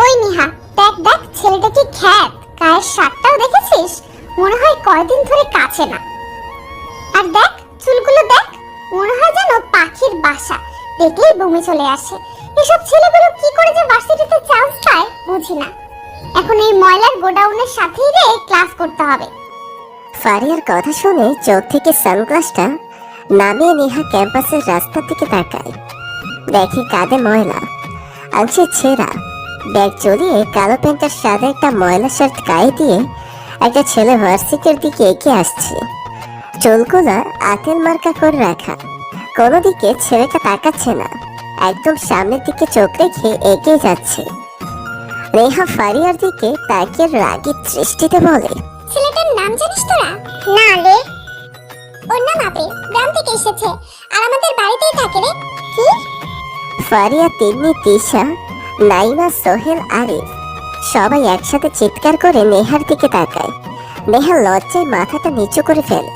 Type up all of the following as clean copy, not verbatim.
ওই নিহা, দেখ দেখ ছেলেটা কি খ্যাত, গায়ের শার্টটাও দেখেছিস? মনে হয় কয়দিন ধরে কাছে না। আর দেখ চুলগুলো দেখ, মনে হয় যেন পাখির বাসা, দেখলেই বমি চলে আসে। এসব ছেলেগুলো কি করে যে ভার্সিটিতে চান্স পায় বুঝি না। এখন এই ময়লার গোডাউনের সাথেই রে ক্লাস করতে হবে। ফারিয়ার কথা শুনে চোখ থেকে সানগ্লাসটা নামিয়ে নেহা ক্যাম্পাসের রাস্তার দিকে তাকায়। দেখে কাঁধে ময়লা, আংশে ছেঁড়া, ব্যাগ জড়িয়ে কালো প্যান্টের সাথে একটা ময়লা শার্ট গায়ে দিয়ে একটা ছেলে ভার্সিটির দিকে এগিয়ে আসছে। চুলগুলা আতেল মার্কা করে রাখা, কোনো দিকে ছেলেটা তাকাচ্ছে না, একদম সামনের দিকে চোখ রেখে এগিয়ে যাচ্ছে। নেহা ফারিয়ার দিকে তাকিয়ে রাগী দৃষ্টিতে বলে, ছেলেটার নাম জানিস তোরা? না রে, ওর নাম আবির, গ্রাম থেকে এসেছে আর আমাদের বাড়িতেই থাকে রে। কি? ফারিয়া, তিন্নি, তিশা, নাইমা, সোহেল, আরিফ সবাই একসাথে চিৎকার করে নেহার দিকে তাকায়। নেহা লজ্জায় মাথাটা নিচু করে ফেলে।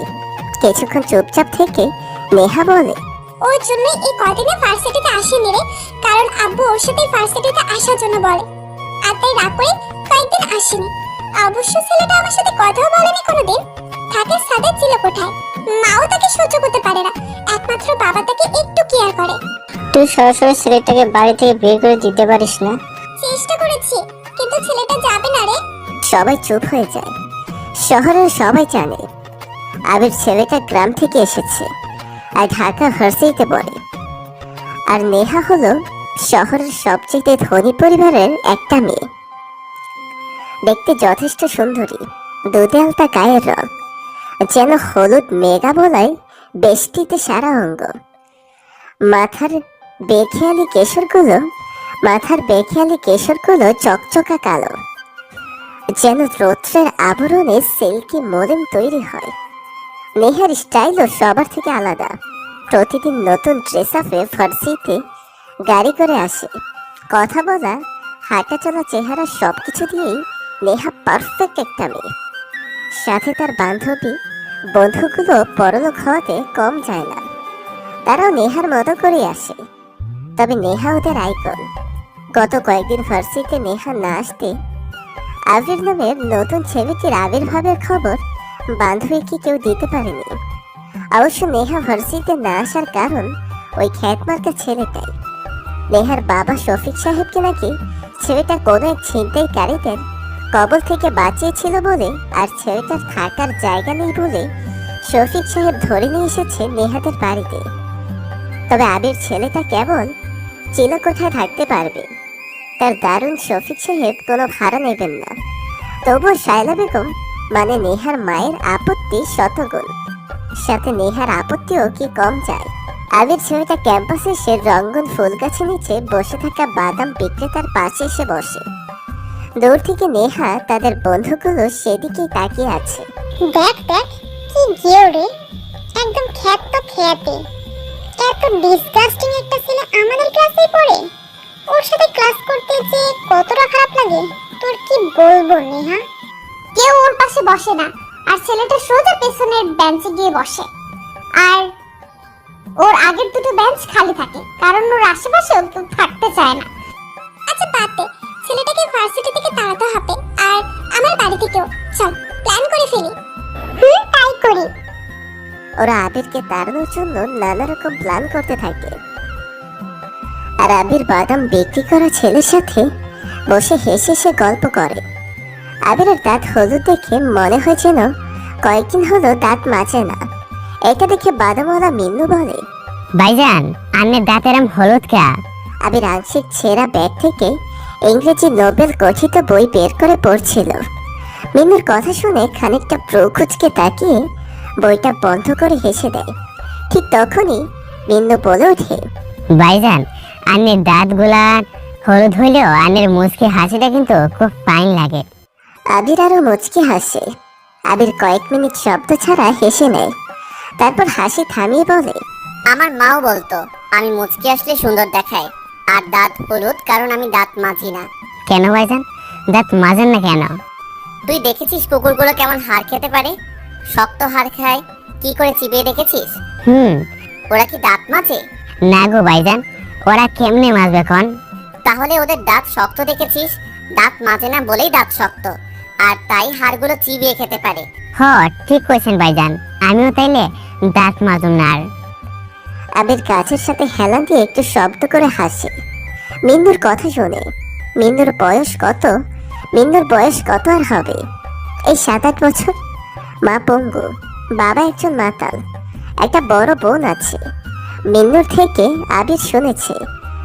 কিছুক্ষণ চুপচাপ থেকে নেহা বলে, ওর জন্যই এই কয়দিনে ভার্সিটিতে আসেনি রে, কারণ আব্বু ওর সাথে ভার্সিটিতে আসার জন্য বলে, আর তাই রাগ করে কয়েকদিন আসেনি। অবশ্য ছেলেটা আমার সাথে কথাও বলেনি কোনোদিন, থাকে সাদের চিলেকোঠায়। মাও তাকে সহ্য করতে পারে না, একমাত্র বাবা তাকে একটু কেয়ার করে। তুই সরাসরি ছেলেটাকে বাড়ি থেকে বের করে দিতে পারিস না? চেষ্টা করেছি, কিন্তু ছেলেটা যাবে না রে। সবাই চুপ হয়ে যায়। শহরের সবাই জানে আবির ছেলেটা গ্রাম থেকে এসেছে আর ঢাকা ভার্সিটিতে পড়ে। আর নেহা হলো শহরের সবচেয়ে ধনী পরিবারের একটা মেয়ে। দেখতে যথেষ্ট সুন্দরী, দুধে আলতা গায়ের রং, যেন হলুদ মেঘা বলায় বেষ্টিতে সারা অঙ্গ। মাথার বেখেয়ালি কেশরগুলো চকচকা কালো, যেন রৌদ্রের আবরণে সিল্কি মোলেম তৈরি হয়। নেহার স্টাইলও সবার থেকে আলাদা। প্রতিদিন নতুন ড্রেস আপে ভার্সিটিতে গাড়ি করে আসে। কথা বলা, হাঁটা চলা, চেহারা সবকিছু দিয়েই নেহা পারফেক্ট একটা মেয়ে। সাথে তার বন্ধুগুলো পরলোক হওয়াতে কম যায় না। তারাও নেহার মতো করে আসে, তবে নেহা ওদের আইকন। গত কয়েকদিন ভার্সিটিতে নেহা না আসতে আবির নামের নতুন ছেলেটির আবির্ভাবের খবর বান্ধবীকে কেউ দিতে পারেনি। অবশ্য নেহা ভার্সিটিতে না আসার কারণ ওই খ্যাতমার্কা ছেলেটাই। নেহার বাবা শফিক সাহেবকে নাকি ছেলেটা কোনো এক ছিনতাইকারীদের কবল থেকে বাঁচিয়েছিল বলে, আর ছেলেটার থাকার জায়গা নেই বলে শফিক সাহেব ধরে নিয়ে এসেছে নেহাদের বাড়িতে। তবে আবির ছেলেটা কেবল চিলেকোঠায় থাকতে পারবে। তার দারুণ শফিক সাহেব কোনো ভাড়া নেবেন না। তবুও শায়লা বেগম মানে নেহার মায়ের আপত্তি শতগুণ। সাথে নেহার আপত্তিও কি কম যায়। আবির ছেলেটা ক্যাম্পাসে এসে রঙ্গন ফুল গাছের নিচে বসে থাকা বাদাম বিক্রেতার পাশে এসে বসে। দূর থেকে নেহা তাদের বন্ধুগুলো সেদিকেই তাকিয়ে আছে। দেখ দেখ কি গিয়ে রে, একদম খ্যাত তো খ্যাতে। এত ডিসগাস্টিং একটা ছেলে আমাদের ক্লাসেই পড়ে, ওর সাথে ক্লাস করতে যে কতটা খারাপ লাগে তোর কি বলবো নেহা। কেউ ওর পাশে বসে না, আর ছেলেটা সোজা পেছনের বেঞ্চে গিয়ে বসে। আর ওর আগের দুটো বেঞ্চ খালি থাকে, কারণ ওর আশেপাশেও কেউ থাকতে চায় না। আচ্ছা বাদ দে, ছেলেটাকে ভার্সিটি থেকে তাড়াতে হবে, আর আমার বাড়ি থেকেও। চল প্ল্যান করে ফেলি। তাই করি। ওরা আবিরকে তাড়ানোর জন্য নানা রকম প্ল্যান করতে থাকে। আর আবির বাদাম বিক্রি করা ছেলের সাথে বসে হেসে হেসে গল্প করে। আবিরের দাঁত হলুদ দেখে মনে হয় যেন কয়েকদিন হলো দাঁত মাজে না। এটা দেখে বাদামওয়ালা মিন্নু বলে, ভাইজান আন্নের দাঁত এরম হলুদ কে? আবির আংশিক ছেঁড়া ব্যাগ থেকে ইংরেজি নোবেল গঠিত বই বের করে পড়ছিল। মিন্নুর কথা শুনে খানিকটা প্রো কুচকে তাকিয়ে বইটা বন্ধ করে হেসে দেয়। ঠিক তখনই মিন্নু বলে ওঠে, ভাইজান আন্নের দাঁতগুলা হলুদ হইলেও আন্নের মুচকি হাসিটা কিন্তু খুব ফাইন লাগে। আবির আরো মুচকি হাসে। আবির কয়েক মিনিট শব্দ ছাড়া হেসে নেয়, তারপর হাসি থামিয়ে বলে, আমার মাও বলতো আমি মুচকি আসলে সুন্দর দেখায়, আর দাঁত হলুদ কারণ আমি দাঁত মাজি না। কেন ভাইজান দাঁত মাজেন না কেন? তুই দেখেছিস কুকুরগুলো কেমন হাড় খেতে পারে? শক্ত হাড় খায়, কি করে চিবিয়ে দেখেছিস? হুম। ওরা কি দাঁত মাজে? না গো ভাইজান, ওরা কেমনে মাজবে কোন? তাহলে ওদের দাঁত শক্ত দেখেছিস? দাঁত মাজে না বলেই দাঁত শক্ত, আর তাই হাড়গুলো চিবিয়ে খেতে পারে। হ, ঠিক কইছেন ভাইজান, আমিও তাইলে দাঁত মাজুম না আর। আবির গাছের সাথে হেলান দিয়ে একটু শব্দ করে হাসে মিন্নুর কথা শুনে। মিন্নুর বয়স কত? মিন্নুর বয়স কত আর হবে? এই 7-8 বছর। মা পঙ্গু, বাবা একজন মাতাল, একটা বড় বোন আছে। মিন্নুর থেকে আবির শুনেছে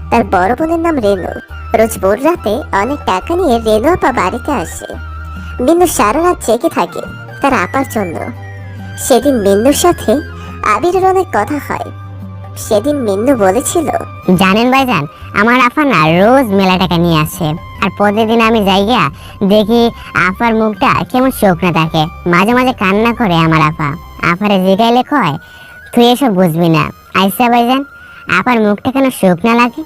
তার বড় বোনের নাম রেনু। রোজ ভোর রাতে অনেক টাকা নিয়ে রেনু আপা বাড়িতে আসে। মিন্নু সারা রাত জেগে থাকে তার আপার জন্য। সেদিন মিন্নুর সাথে আবিরের অনেক কথা হয়। সেদিন মিন্নু বলেছিল, জানেন ভাইজান, আমার আফা না রোজ মেলা টাকা নিয়ে আসে, আর প্রতিদিন আমি যাইগা দেখি আফার মুখটা কেমন শুকনো থাকে। মাঝে মাঝে কান্না করে আমার আফা। আফারে জিগাইলে কয়, তুই এসব বুঝবি না। আইসা ভাইজান, আপার মুখটা কেন শুকনা লাগে?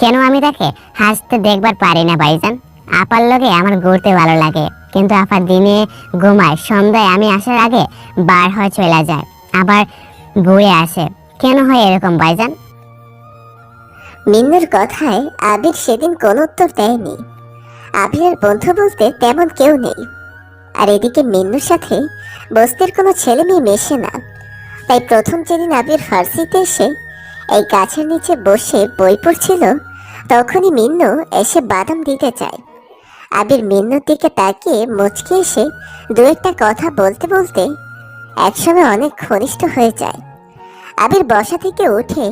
কেন আমি তাকে হাসতে দেখবার পারি না ভাইজান? আপার লগে আমার ঘুরতে ভালো লাগে, কিন্তু আপা দিনে ঘুমায়, সন্ধ্যায় আমি আসার আগে বার হয়ে চলে যায়, আবার ঘুরে আসে। কেন হয় এরকম ভাইজান? মিন্নুর কথায় আবির সেদিন কোনো উত্তর দেয়নি। আবিরের বন্ধু বলতে তেমন কেউ নেই, আর এদিকে মিন্নুর সাথে বস্তির কোনো ছেলে মেয়ে মেশে না। তাই প্রথম যেদিন আবির ফার্সিতে এসে এই গাছের নিচে বসে বই পড়ছিল, তখনই মিন্নু এসে বাদাম দিতে চায়। আবির মিন্নুর দিকে তাকিয়ে মুচকি এসে দু একটা কথা বলতে বলতে একসময় অনেক ঘনিষ্ঠ হয়ে যায়। আবির বসা থেকে উঠে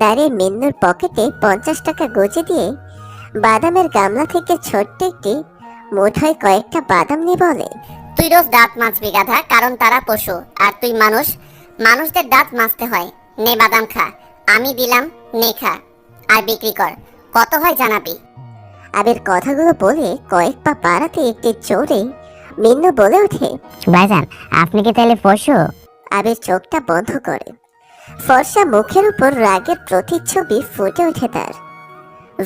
দাঁড়িয়ে মিন্নুর পকেটে 50 টাকা গুঁজে দিয়ে বাদামের গামলা থেকে ছোট্ট একটি মুঠোয় কয়েকটা বাদাম নিয়ে বলে, তুই রোজ দাঁত মাজবি গাধা, কারণ তারা পশু আর তুই মানুষ। মানুষদের দাঁত মাজতে হয়। নে বাদাম খা, আমি দিলাম, নে খা আর বিক্রি কর, কত হয় জানাবি। আবির কথাগুলো বলে কয়েক পা পাড়াতে একটি জোরে মিন্নু বলে ওঠে, ভাইজান, আপনি কি তাহলে পশু? আবির চোখটা বন্ধ করে। ফর্সা মুখের উপর রাগের প্রতিচ্ছবি ফুটে ওঠে তার।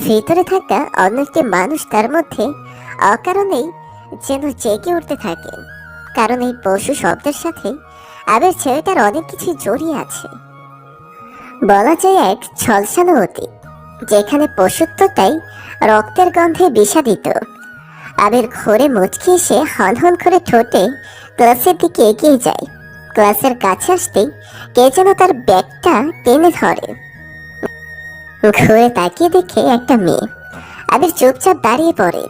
ভিতরে থাকা অন্য একটি মানুষ তার মধ্যে অকারণেই যেন জেগে উঠতে থাকে, কারণ এই পশু শব্দের সাথে আবির ছেলেটার অনেক কিছু জড়িয়ে আছে। বলা যায় এক ছলসানো অতীত, যেখানে পশুত্বটাই রক্তের গন্ধে বিষাদিত। আবির ঘোরে মুচকি এসে হনহন করে ঠোঁটে ক্লাসের দিকে এগিয়ে যায়। ক্লাসের কাছে আসতেই কে যেন তার ব্যাগটা টেনে ধরে। ঘুরে তাকিয়ে দেখে একটা মেয়ে। আবির চুপচাপ দাঁড়িয়ে পড়ে।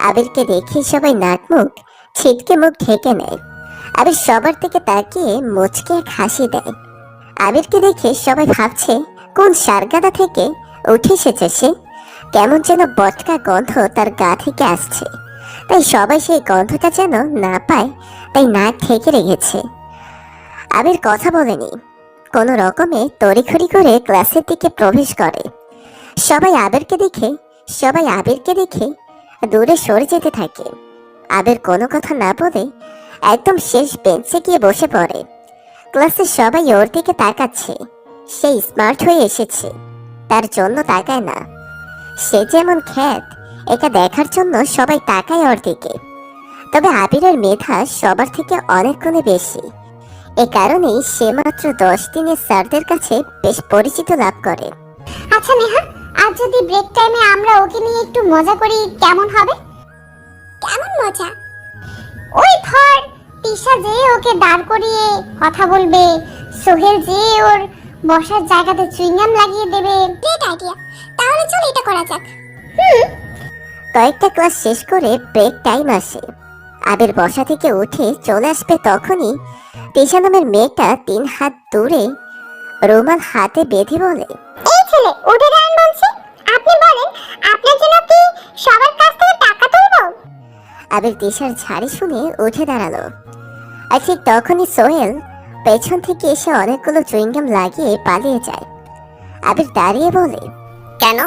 আবিরকে দেখে সবাই নাক মুখ ছিটকে মুখ ঢেকে নেয়। আবির সবার দিকে তাকিয়ে মুচকে এক হাসি দেয়। আবিরকে দেখে সবাই ভাবছে কোন সারগাদা থেকে উঠে এসেছে সে। কেমন যেন বটকা গন্ধ তার গা থেকে আসছে, তাই সবাই সেই গন্ধটা যেন না পায়, তাই নাক ঢেকে রেখেছে। আবির কথা বলেনি, কোনো রকমে তড়িঘড়ি করে ক্লাসের দিকে প্রবেশ করে। সবাই আবিরকে দেখে দূরে সরে যেতে থাকে। আবির কোনো কথা না বলে একদম শেষ বেঞ্চে গিয়ে বসে পড়ে। ক্লাসের সবাই ওর দিকে তাকাচ্ছে। সে স্মার্ট হয়ে এসেছে, তার জন্য তাকায় না। সে যেমন খ্যাত, এটা দেখার জন্য সবাই তাকায় ওর দিকে। তবে আবিরের মেধা সবার থেকে অনেক গুণে বেশি। এ কারণেই সে মাত্র 10 দিনের স্যারদের কাছে বেশ পরিচিত লাভ করে। আচ্ছা নেহা, আজ যদি ব্রেক টাইমে আমরা ওকে নিয়ে একটু মজা করি কেমন হবে? কেমন মজা? ওই ধর তিশা যে ওকে দাঁড় করিয়ে কথা বলবে, সোহেল যে ওর বসার জায়গাতে চুইংগাম লাগিয়ে দেবে। গ্রেট আইডিয়া, তাহলে চল এটা করা যাক। কয়েকটা ক্লাস শেষ করে ব্রেক টাইম আসে। আবির বসা থেকে উঠে চলে আসবে, তখনই তিশা নামের মেয়েটা 3 হাত দূরে রুমাল হাতে বেঁধে বলে, এই ছেলে উঠে দাঁড়ান বলছি। আপনি বলেন আপনার জন্য কি সবার কাছ থেকে টাকা তুলবো? আবির তিশার ঝাড়ি শুনে উঠে দাঁড়ালো। আর ঠিক তখনই সোহেল পেছন থেকে এসে অনেকগুলো চুইংগাম লাগিয়ে পালিয়ে যায়। আবির দাঁড়িয়ে বলে, কেন?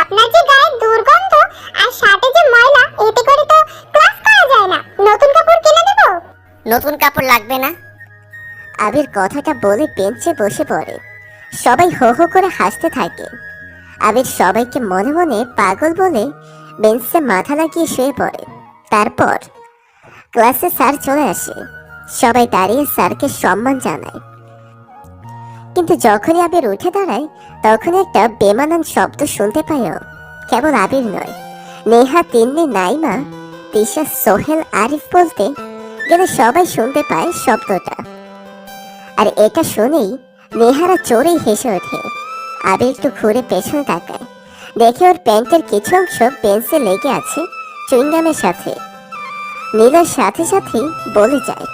আপনার যে গায়ে দুর্গন্ধ আর শার্টে যে ময়লা, এতে করে তো ক্লাস করা যায় না। নতুন কাপড় কিনে দেব? নতুন কাপড় লাগবে না। আবির কথাটা বলে বেঞ্চে বসে পড়ে। সবাই হো হো করে হাসতে থাকে। আবির সবাইকে মনে মনে পাগল বলে বেঞ্চে মাথা লাগিয়ে শুয়ে পড়ে। তারপর ক্লাসে স্যার চলে আসে। সবাই দাঁড়িয়ে স্যারকে সম্মান জানায়। কিন্তু যখনই আবির উঠে দাঁড়ায় তখন একটা বেমানান শব্দ শুনতে পায় ও। কেবল আবির নয়, নেহা, তিন্নি, নাইমা, তিশা, সোহেল, আরিফ বলতে গেলে সবাই শুনতে পায় শব্দটা। আর এটা শুনেই নেহারা চোরেই হেসে ওঠে। আবির একটু ঘুরে পেছনে তাকায়, দেখে ওর প্যান্টের কিছু অংশ বেঞ্চে লেগে আছে চুইংগামের সাথে। নীলার সাথে সাথেই বলে যায়,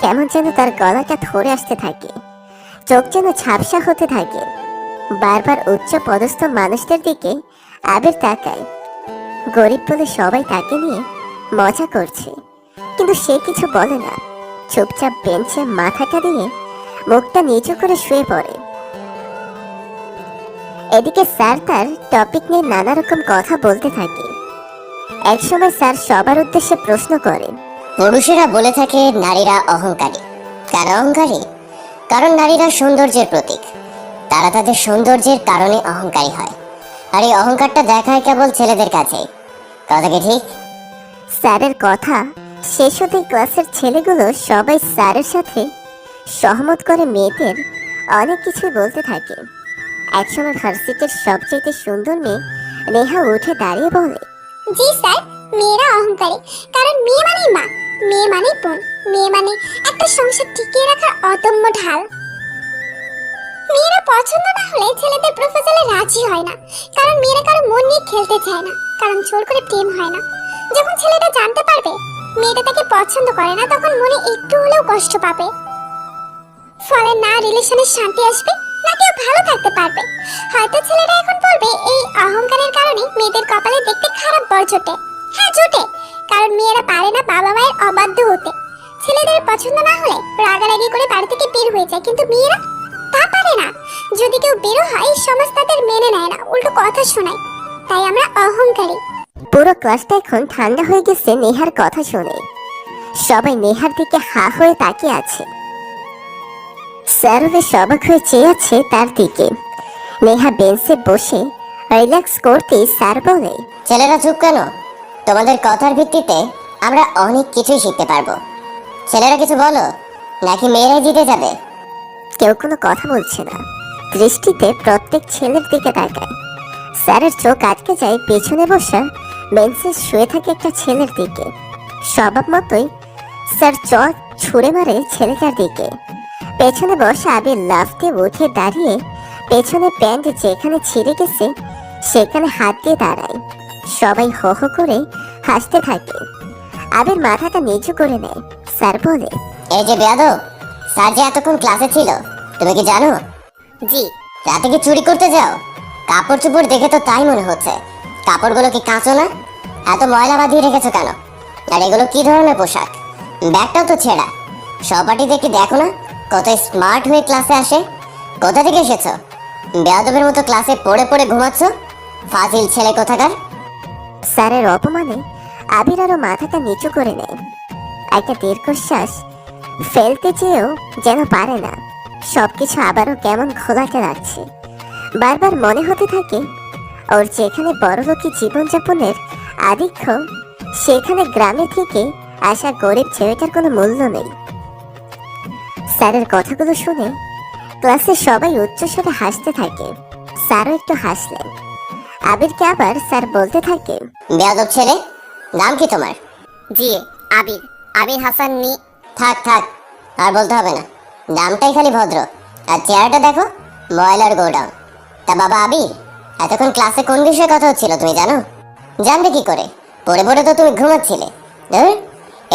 কেমন যেন তার গলাটা ধরে আসতে থাকে, চোখ যেন ঝাপসা হতে থাকে। বারবার উচ্চ পদস্থ মানুষদের দিকে আবির তাকায়। গরিব বলে সবাই তাকে নিয়ে মজা করছে, কিন্তু সে কিছু বলে না। চুপচাপ বেঞ্চে মাথাটা দিয়ে মুখটা নিচু করে শুয়ে পড়ে। এদিকে স্যার তার টপিক নিয়ে নানা রকম কথা বলতে থাকে। একসময় স্যার সবার উদ্দেশ্যে প্রশ্ন করেন, পুরুষেরা বলে থাকে নারীরা অহংকারী। কেন অহংকারী? কারণ নারীরা সৌন্দর্যের প্রতীক। তারা তাদের সৌন্দর্যের কারণে অহংকারী হয়, আর এই অহংকারটা দেখায় কেবল ছেলেদের কাছে। কথা কি ঠিক? স্যারের কথা শেষ হতে ক্লাসের ছেলেগুলো সবাই স্যারের সাথে সহমত করে মেয়েদের অনেক কিছুই বলতে থাকে। একসময় ভার্সিটির সবচেয়ে সুন্দর মেয়ে নেহা উঠে দাঁড়িয়ে বলে, জি স্যার, মেয়েরা অহংকারী, কারণ মেয়ে মানেই মা, মেয়ে মানেই বোন, মেয়ে মানে একটা সংসার টিকিয়ে রাখার অদম্য ঢাল। মেয়েরা পছন্দ না হলে ছেলেদের প্রপোজালে রাজি হয় না, কারণ মেয়েরা কারো মন নিয়ে খেলতে চায় না, কারণ জোর করে প্রেম হয় না। যখন ছেলেটা জানতে পারবে মেয়েটা তাকে পছন্দ করে না, তখন মনে একটু হলেও কষ্ট পাবে। ফলে না রিলেশনের শান্তি আসবে, না কেউ ভালো থাকতে পারবে। হয়তো ছেলেরা এখন বলবে এই অহংকারের কারণে মেয়েদের কপালে দেখতে খারাপ বর জোটে। হ্যাঁ জোটে, কারণ মেয়েরা পারে না বাবা মায়ের অবাধ্য হতে। ছেলেদের পছন্দ না হলে রাগারাগি করে বাড়ি থেকে বের হয়ে যায়, কিন্তু মেয়েরা তা পারে না। যদি কেউ বেরো হয় সমাজ তাদের মেনে নেয় না, উল্টো কথা শোনায়। তাই আমরা অহংকারী। পুরো ক্লাসটা এখন ঠান্ডা হয়ে গেছে নেহার কথা শুনে। সবাই নেহার দিকে হা হয়ে তাকিয়ে আছে। স্যার বেশ অবাক হয়ে চেয়ে আছে তার দিকে। নেহা বেঞ্চে বসে রিল্যাক্স করতে স্যার বলে, ছেলেরা চুপ কেন? তোমাদের কথার ভিত্তিতে আমরা অনেক কিছুই শিখতে পারবো। ছেলেরা কিছু বলো, নাকি মেয়েরাই জিতে যাবে? কেউ কোনো কথা বলছে না। দৃষ্টিতে প্রত্যেক ছেলের দিকে তাকায়। স্যারের চোখ আটকে যায় পেছনে বসা বেঞ্চে শুয়ে থাকে একটা ছেলের দিকে। স্বভাব মতোই স্যার চোখ ছুঁড়ে মারে ছেলেটার দিকে। পেছনে বসা আবির লাফ দিয়ে উঠে দাঁড়িয়ে পেছনে প্যান্ট যেখানে ছিঁড়ে গেছে সেখানে হাত দিয়ে দাঁড়ায়। সবাই হো হো করে হাসতে থাকে। আবির মাথাটা নিচু করে নেয়। স্যার বলে, এই যে বেয়াদব, স্যার যে এতক্ষণ ক্লাসে ছিল, তুমি কি জানো? জি। রাতে কি চুরি করতে যাও? কাপড় চোপড় দেখে তো তাই মনে হচ্ছে। কাপড়গুলো কি কাঁচো না? এত ময়লা বাঁধিয়ে রেখেছো কেন? আর এগুলো কি ধরনের পোশাক? ব্যাগটাও তো ছেঁড়া। সহপাঠী দেখে দেখো না কত স্মার্ট হয়ে ক্লাসে আসে। কোথা থেকে এসেছো? বেয়াদবের মতো ক্লাসে পড়ে পড়ে ঘুমাচ্ছ? ফাজিল ছেলে কোথাকার। স্যারের অপমানে আবির আরো মাথাটা নিচু করে নেয়। একটা দীর্ঘশ্বাস ফেলতে চেয়েও যেন পারে না। সবকিছু আবারও কেমন ঘোলাটে লাগছে। বারবার মনে হতে থাকে ওর যেখানে বড়লোকি জীবনযাপনের আধিক্য, সেখানে গ্রামে থেকে আসা গরিব ছেলেটার কোনো মূল্য নেই। স্যারের কথাগুলো শুনে ক্লাসে সবাই উচ্চস্বরে হাসতে থাকে। স্যারও একটু হাসলেন। আবিরকে আবার স্যার বলতে থাকে, বেয়াদব ছেলে, নাম কি তোমার? জি, আবির, আবির হাসান নি। থাক থাক, আর বলতে হবে না। নামটাই খালি ভদ্র, আর চেহারাটা দেখো, ময়লার গোডাউন। তা বাবা আবির, এতক্ষণ ক্লাসে কোন বিষয়ে কথা হচ্ছিল তুমি জানো? জানবে কি করে? পড়ে পড়ে তো তুমি ঘুমাচ্ছিলে। ধুর,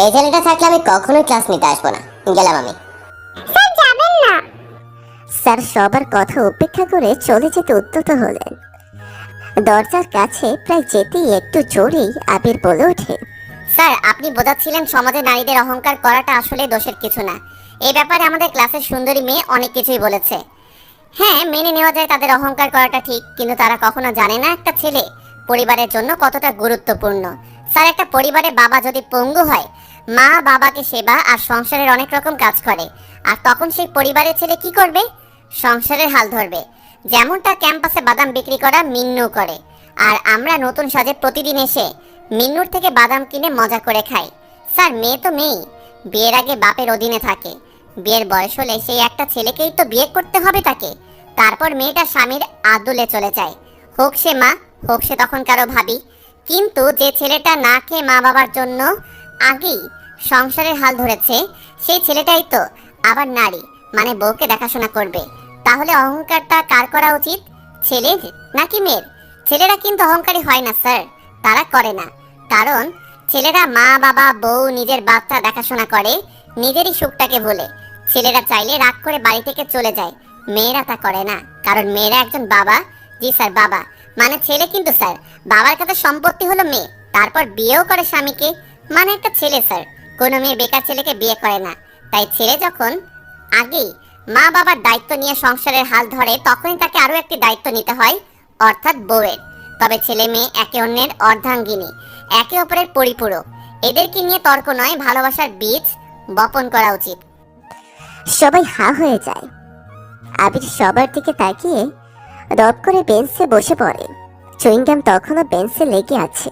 এই ছেলেটা থাকলে আমি কখনোই ক্লাস নিতে আসবো না। গেলাম আমি। স্যার যাবেন না। স্যার সবার কথা উপেক্ষা করে চলে যেতে উদ্যত হলেন। দরজার কাছে প্রায় যেতেই একটু জোরেই আবির বলে ওঠে, স্যার, আপনি বোঝাচ্ছিলেন সমাজে নারীদের অহংকার করাটা আসলে দোষের কিছু না। এই ব্যাপারে আমাদের ক্লাসের সুন্দরী মেয়ে অনেক কিছুই বলেছে। হ্যাঁ, মেনে নেওয়া যায় তাদের অহংকার করাটা ঠিক, কিন্তু তারা কখনো জানে না একটা ছেলে পরিবারের জন্য কতটা গুরুত্বপূর্ণ। স্যার, একটা পরিবারে বাবা যদি পঙ্গু হয়, মা বাবাকে সেবা আর সংসারের অনেক রকম কাজ করে, আর তখন সেই পরিবারের ছেলে কি করবে? সংসারের হাল ধরবে। যেমনটা ক্যাম্পাসে বাদাম বিক্রি করা মিন্নু করে, আর আমরা নতুন সাজে প্রতিদিন এসে মিন্নুর থেকে বাদাম কিনে মজা করে খাই। স্যার, মেয়ে তো মেয়েই, বিয়ের আগে বাপের অধীনে থাকে, বিয়ের বয়স হলে সেই একটা ছেলেকেই তো বিয়ে করতে হবে তাকে। তারপর মেয়েটা স্বামীর আদলে চলে যায়, হোক সে মা, হোক সে তখন কারো ভাবি। কিন্তু যে ছেলেটা না খেয়ে মা বাবার জন্য আগেই সংসারের হাল ধরেছে, সেই ছেলেটাই তো আবার নারী মানে বউকে দেখাশোনা করবে। তাহলে অহংকারটা কার করা উচিত, ছেলের নাকি মেয়ের? ছেলেরা কিন্তু অহংকারী হয় না স্যার, তারা করে না। কারণ ছেলেরা মা বাবা বউ নিজের বাচ্চা দেখাশোনা করে নিজেরই সুখটাকে ভুলে। ছেলেরা চাইলে রাগ করে বাড়ি থেকে চলে যায়, মেয়েরা তা করে না। কারণ মেয়েরা একজন বাবা, জি স্যার বাবা মানে ছেলে, কিন্তু স্যার বাবার কাছে সম্পত্তি হলো মেয়ে, তারপর বিয়েও করে স্বামীকে, মানে একটা ছেলে স্যার। কোনো মেয়ে বেকার ছেলেকে বিয়ে করে না। তাই ছেলে যখন আগেই মা বাবার দায়িত্ব নিয়ে সংসারের হাল ধরে, তখনই তাকে আরো একটি দায়িত্ব নিতে হয়, অর্থাৎ বউয়ের। তবে ছেলে মেয়ে একে অন্যের অর্ধাঙ্গিনী, একে অপরের পরিপূরক। এদেরকে নিয়ে তর্ক নয়, ভালোবাসার বীজ বপন করা উচিত। সবাই হা হয়ে যায়। আবির সবার দিকে তাকিয়ে রব করে বেঞ্চে বসে পড়ে। চুইংগাম তখনও বেঞ্চে লেগে আছে।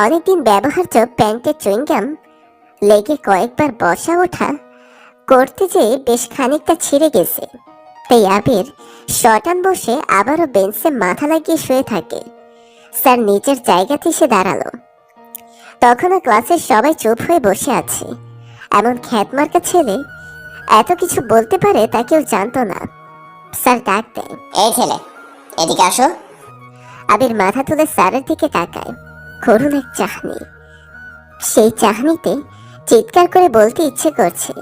অনেকদিন ব্যবহার্য প্যান্টের চুইংগাম লেগে কয়েকবার বসা ওঠা করতে যেয়ে বেশ খানিকটা ছিঁড়ে গেছে। তাই আবির শটান বসে আবারও বেঞ্চে মাথা লাগিয়ে শুয়ে থাকে। স্যার নিজের জায়গাতে এসে দাঁড়ালো। তখনও ক্লাসের সবাই চুপ হয়ে বসে আছে। এমন খ্যাতমার্কা ছেলে এত কিছু বলতে পারে তা কেউ জানতো না। স্যার ডাক দেয়, এই ছেলে, এদিকে আসো। আবির মাথা তুলে স্যারের দিকে তাকায়। করুণ এক চাহনি। সেই চাহনিতে চিৎকার করে বলতে ইচ্ছে করছে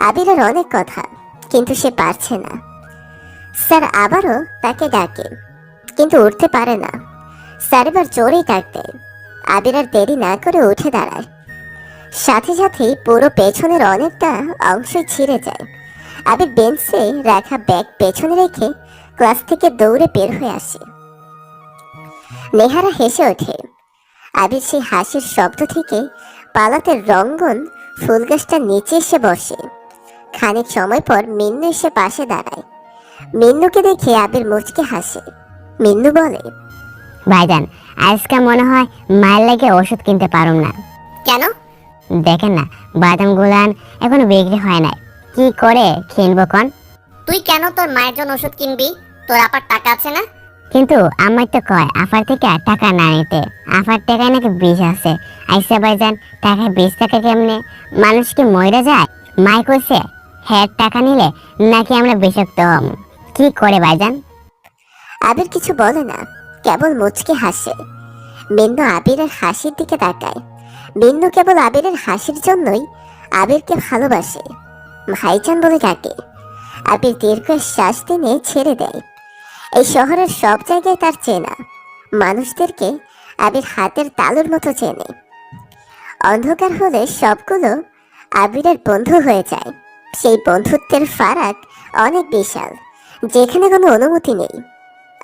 আবিরের অনেক কথা, কিন্তু সে পারছে না। স্যার আবারও তাকে ডাকে, কিন্তু উঠতে পারে না। স্যার এবার জোরেই ডাক দেয়। আবির আর দেরি না করে উঠে দাঁড়ায়। সাথে সাথেই পুরো পেছনের অনেকটা অংশই ছিঁড়ে যায়। আবির বেঞ্চে রাখা ব্যাগ পেছনে রেখে ক্লাস থেকে দৌড়ে বের হয়ে আসে। নেহারা হেসে ওঠে। আবির সেই হাসির শব্দ থেকে পালাতে রঙ্গন ফুলগাছটার নিচে এসে বসে। খানিক সময় পর মিন্নু এসে পাশে দাঁড়ায়। মিন্নুকে দেখে আবির মুচকে হাসে। মিন্নু বলে, ভাইজান আজকে মনে হয় মায়ের লাগে ওষুধ কিনতে পারুম না। কেন? দেখেন না বাদাম গুলান এখনো বিক্রি হয় নাই, কি করে কিনবো কন? তুই কেন তোর মায়ের জন্য ওষুধ কিনবি? তোর আপার টাকা আছে না? কিন্তু আমার তো কয় আফার থেকে টাকা না নিতে, আফার টাকায় নাকি বিষ আছে। আইসা ভাইজান টাকায় 20 টাকা কেমনে? মানুষ কি মরে যায়? মাই কইছে হ্যাঁ টাকা নিলে নাকি আমরা বিষাক্ত হম। কি করে ভাইজান? আবির কিছু বলে না, কেবল মুচকে হাসে। মিন্নু আবিরের হাসির দিকে তাকায়। মিন্নু কেবল আবিরের হাসির জন্যই আবিরকে ভালোবাসে, ভাইজান বলে ডাকে। আবির দীর্ঘ শ্বাস টেনে ছেড়ে দেয়। এই শহরের সব জায়গায় তার চেনা মানুষদেরকে আবির হাতের তালুর মতো চেনে। অন্ধকার হলে সবগুলো আবিরের বন্ধু হয়ে যায়। সেই বন্ধুত্বের ফারাক অনেক বিশাল, যেখানে কোনো অনুমতি নেই।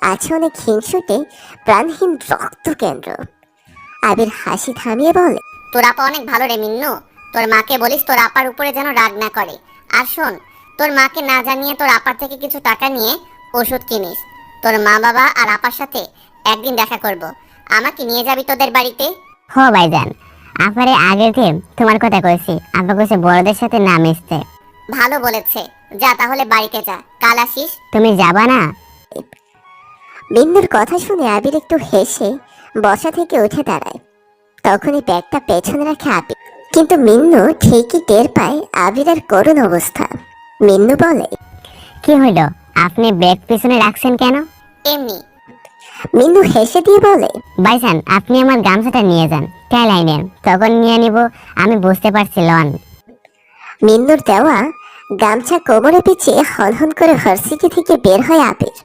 আছে অনেক হিংসুটে প্রাণহীন রক্ত কেন্দ্র। আবির হাসি থামিয়ে বলে, তোর আপা অনেক ভালো রে মিন্নু। তোর মাকে বলিস তোর আপার উপরে যেন রাগ না করে। আর শোন, তোর মাকে না জানিয়ে তোর আপার থেকে কিছু টাকা নিয়ে ওষুধ কিনিস। তোর মা বাবা আর আপার সাথে একদিন দেখা করব। আমাকে নিয়ে যাবি তোদের বাড়িতে? হো ভাইজান, আফারে আগের দিন তোমার কথা কইছি, আপা কইছে বড়দের সাথে না মিশতে। ভালো বলেছে, যা তাহলে বাড়িতে যা, কাল আসিস। তুমি যাবা না? মিন্নুর কথা শুনে আবির একটু হেসে বসা থেকে উঠে দাঁড়ায়। তখনই ব্যাগটা পেছনে রাখে আবির, কিন্তু মিন্নু ঠিকই টের পায় আবিরের করুণ অবস্থা। মিন্নু বলে, কি হইল, আপনি ব্যাগ পিছনে রাখছেন কেন? এমনি। মিন্নু হেসে দিয়ে বলে, ভাইজান আপনি আমার গামছাটা নিয়ে যান, টেলাই নেন, তখন নিয়ে নিব। আমি বুঝতে পারছি লন। মিন্নুর দেওয়া গামছা কোমরে পিছিয়ে হনহন করে ভার্সিটি থেকে বের হয় আবির।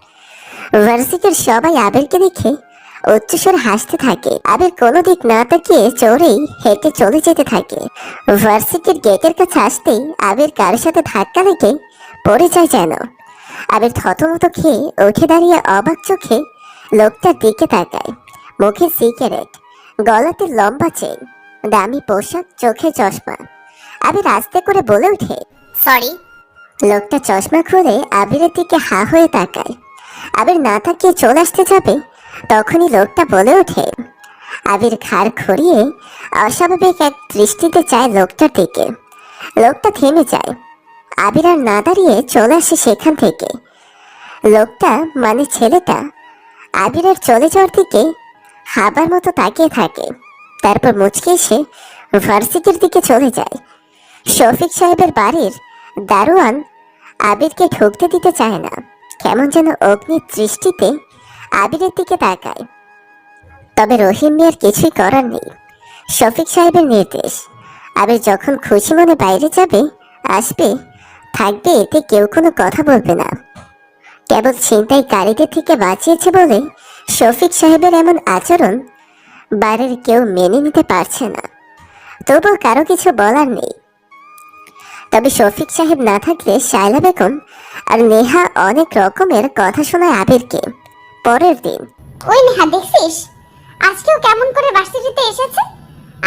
ভার্সিটির সবাই আবিরকে দেখে উচ্চস্বরে হাসতে থাকে। আবির কোনো দিক না তাকিয়ে চড়েই হেঁটে চলে যেতে থাকে। ভার্সিটির গেটের কাছে আসতেই আবির কারোর সাথে ধাক্কা লেগে পড়ে যায় যেন। আবির থতমত খেয়ে উঠে দাঁড়িয়ে অবাক চোখে লোকটার দিকে তাকায়। মুখে সিগারেট, গলাতে লম্বা চেন, দামি পোশাক, চোখে চশমা। আবির আস্তে করে বলে ওঠে, সরি। লোকটা চশমা খুলে আবিরের দিকে হা হয়ে তাকায়। আবির না তাকিয়ে চলে আসতে যাবে, তখনই লোকটা বলে ওঠে। আবির ঘাড় ঘুরিয়ে অস্বাভাবিক এক দৃষ্টিতে চায় লোকটার দিকে। লোকটা থেমে যায়। আবির আর না দাঁড়িয়ে চলে আসে সেখান থেকে। লোকটা মানে ছেলেটা আবিরের চলে যাওয়ার দিকে হাবার মতো তাকিয়ে থাকে, তারপর মুচকে এসে ভার্সিটির দিকে চলে যায়। শফিক সাহেবের বাড়ির দারোয়ান আবিরকে ঢুকতে দিতে চায় না, কেমন যেন অগ্নির দৃষ্টিতে আবিরের দিকে তাকায়। তবে রহিম মিয়ার কিছুই করার নেই, শফিক সাহেবের নির্দেশ। আবির যখন খুশি মনে বাইরে যাবে, আসবে, থাকবে, এতে কেউ কোনো কথা বলবে না। কেবল ছিনতাইকারীদের থেকে বাঁচিয়েছে বলে শফিক সাহেবের এমন আচরণ বাড়ির কেউ মেনে নিতে পারছে না, তবুও কারো কিছু বলার নেই। তবে শফিক সাহেব না থাকলে শায়লা বেগম আর নেহা অনেক রকমের কথা শোনায় আবিরকে। পরের দিন, ওই নেহা দেখছিস, আজকেও কেমন করে ভার্সিটিতে এসেছে।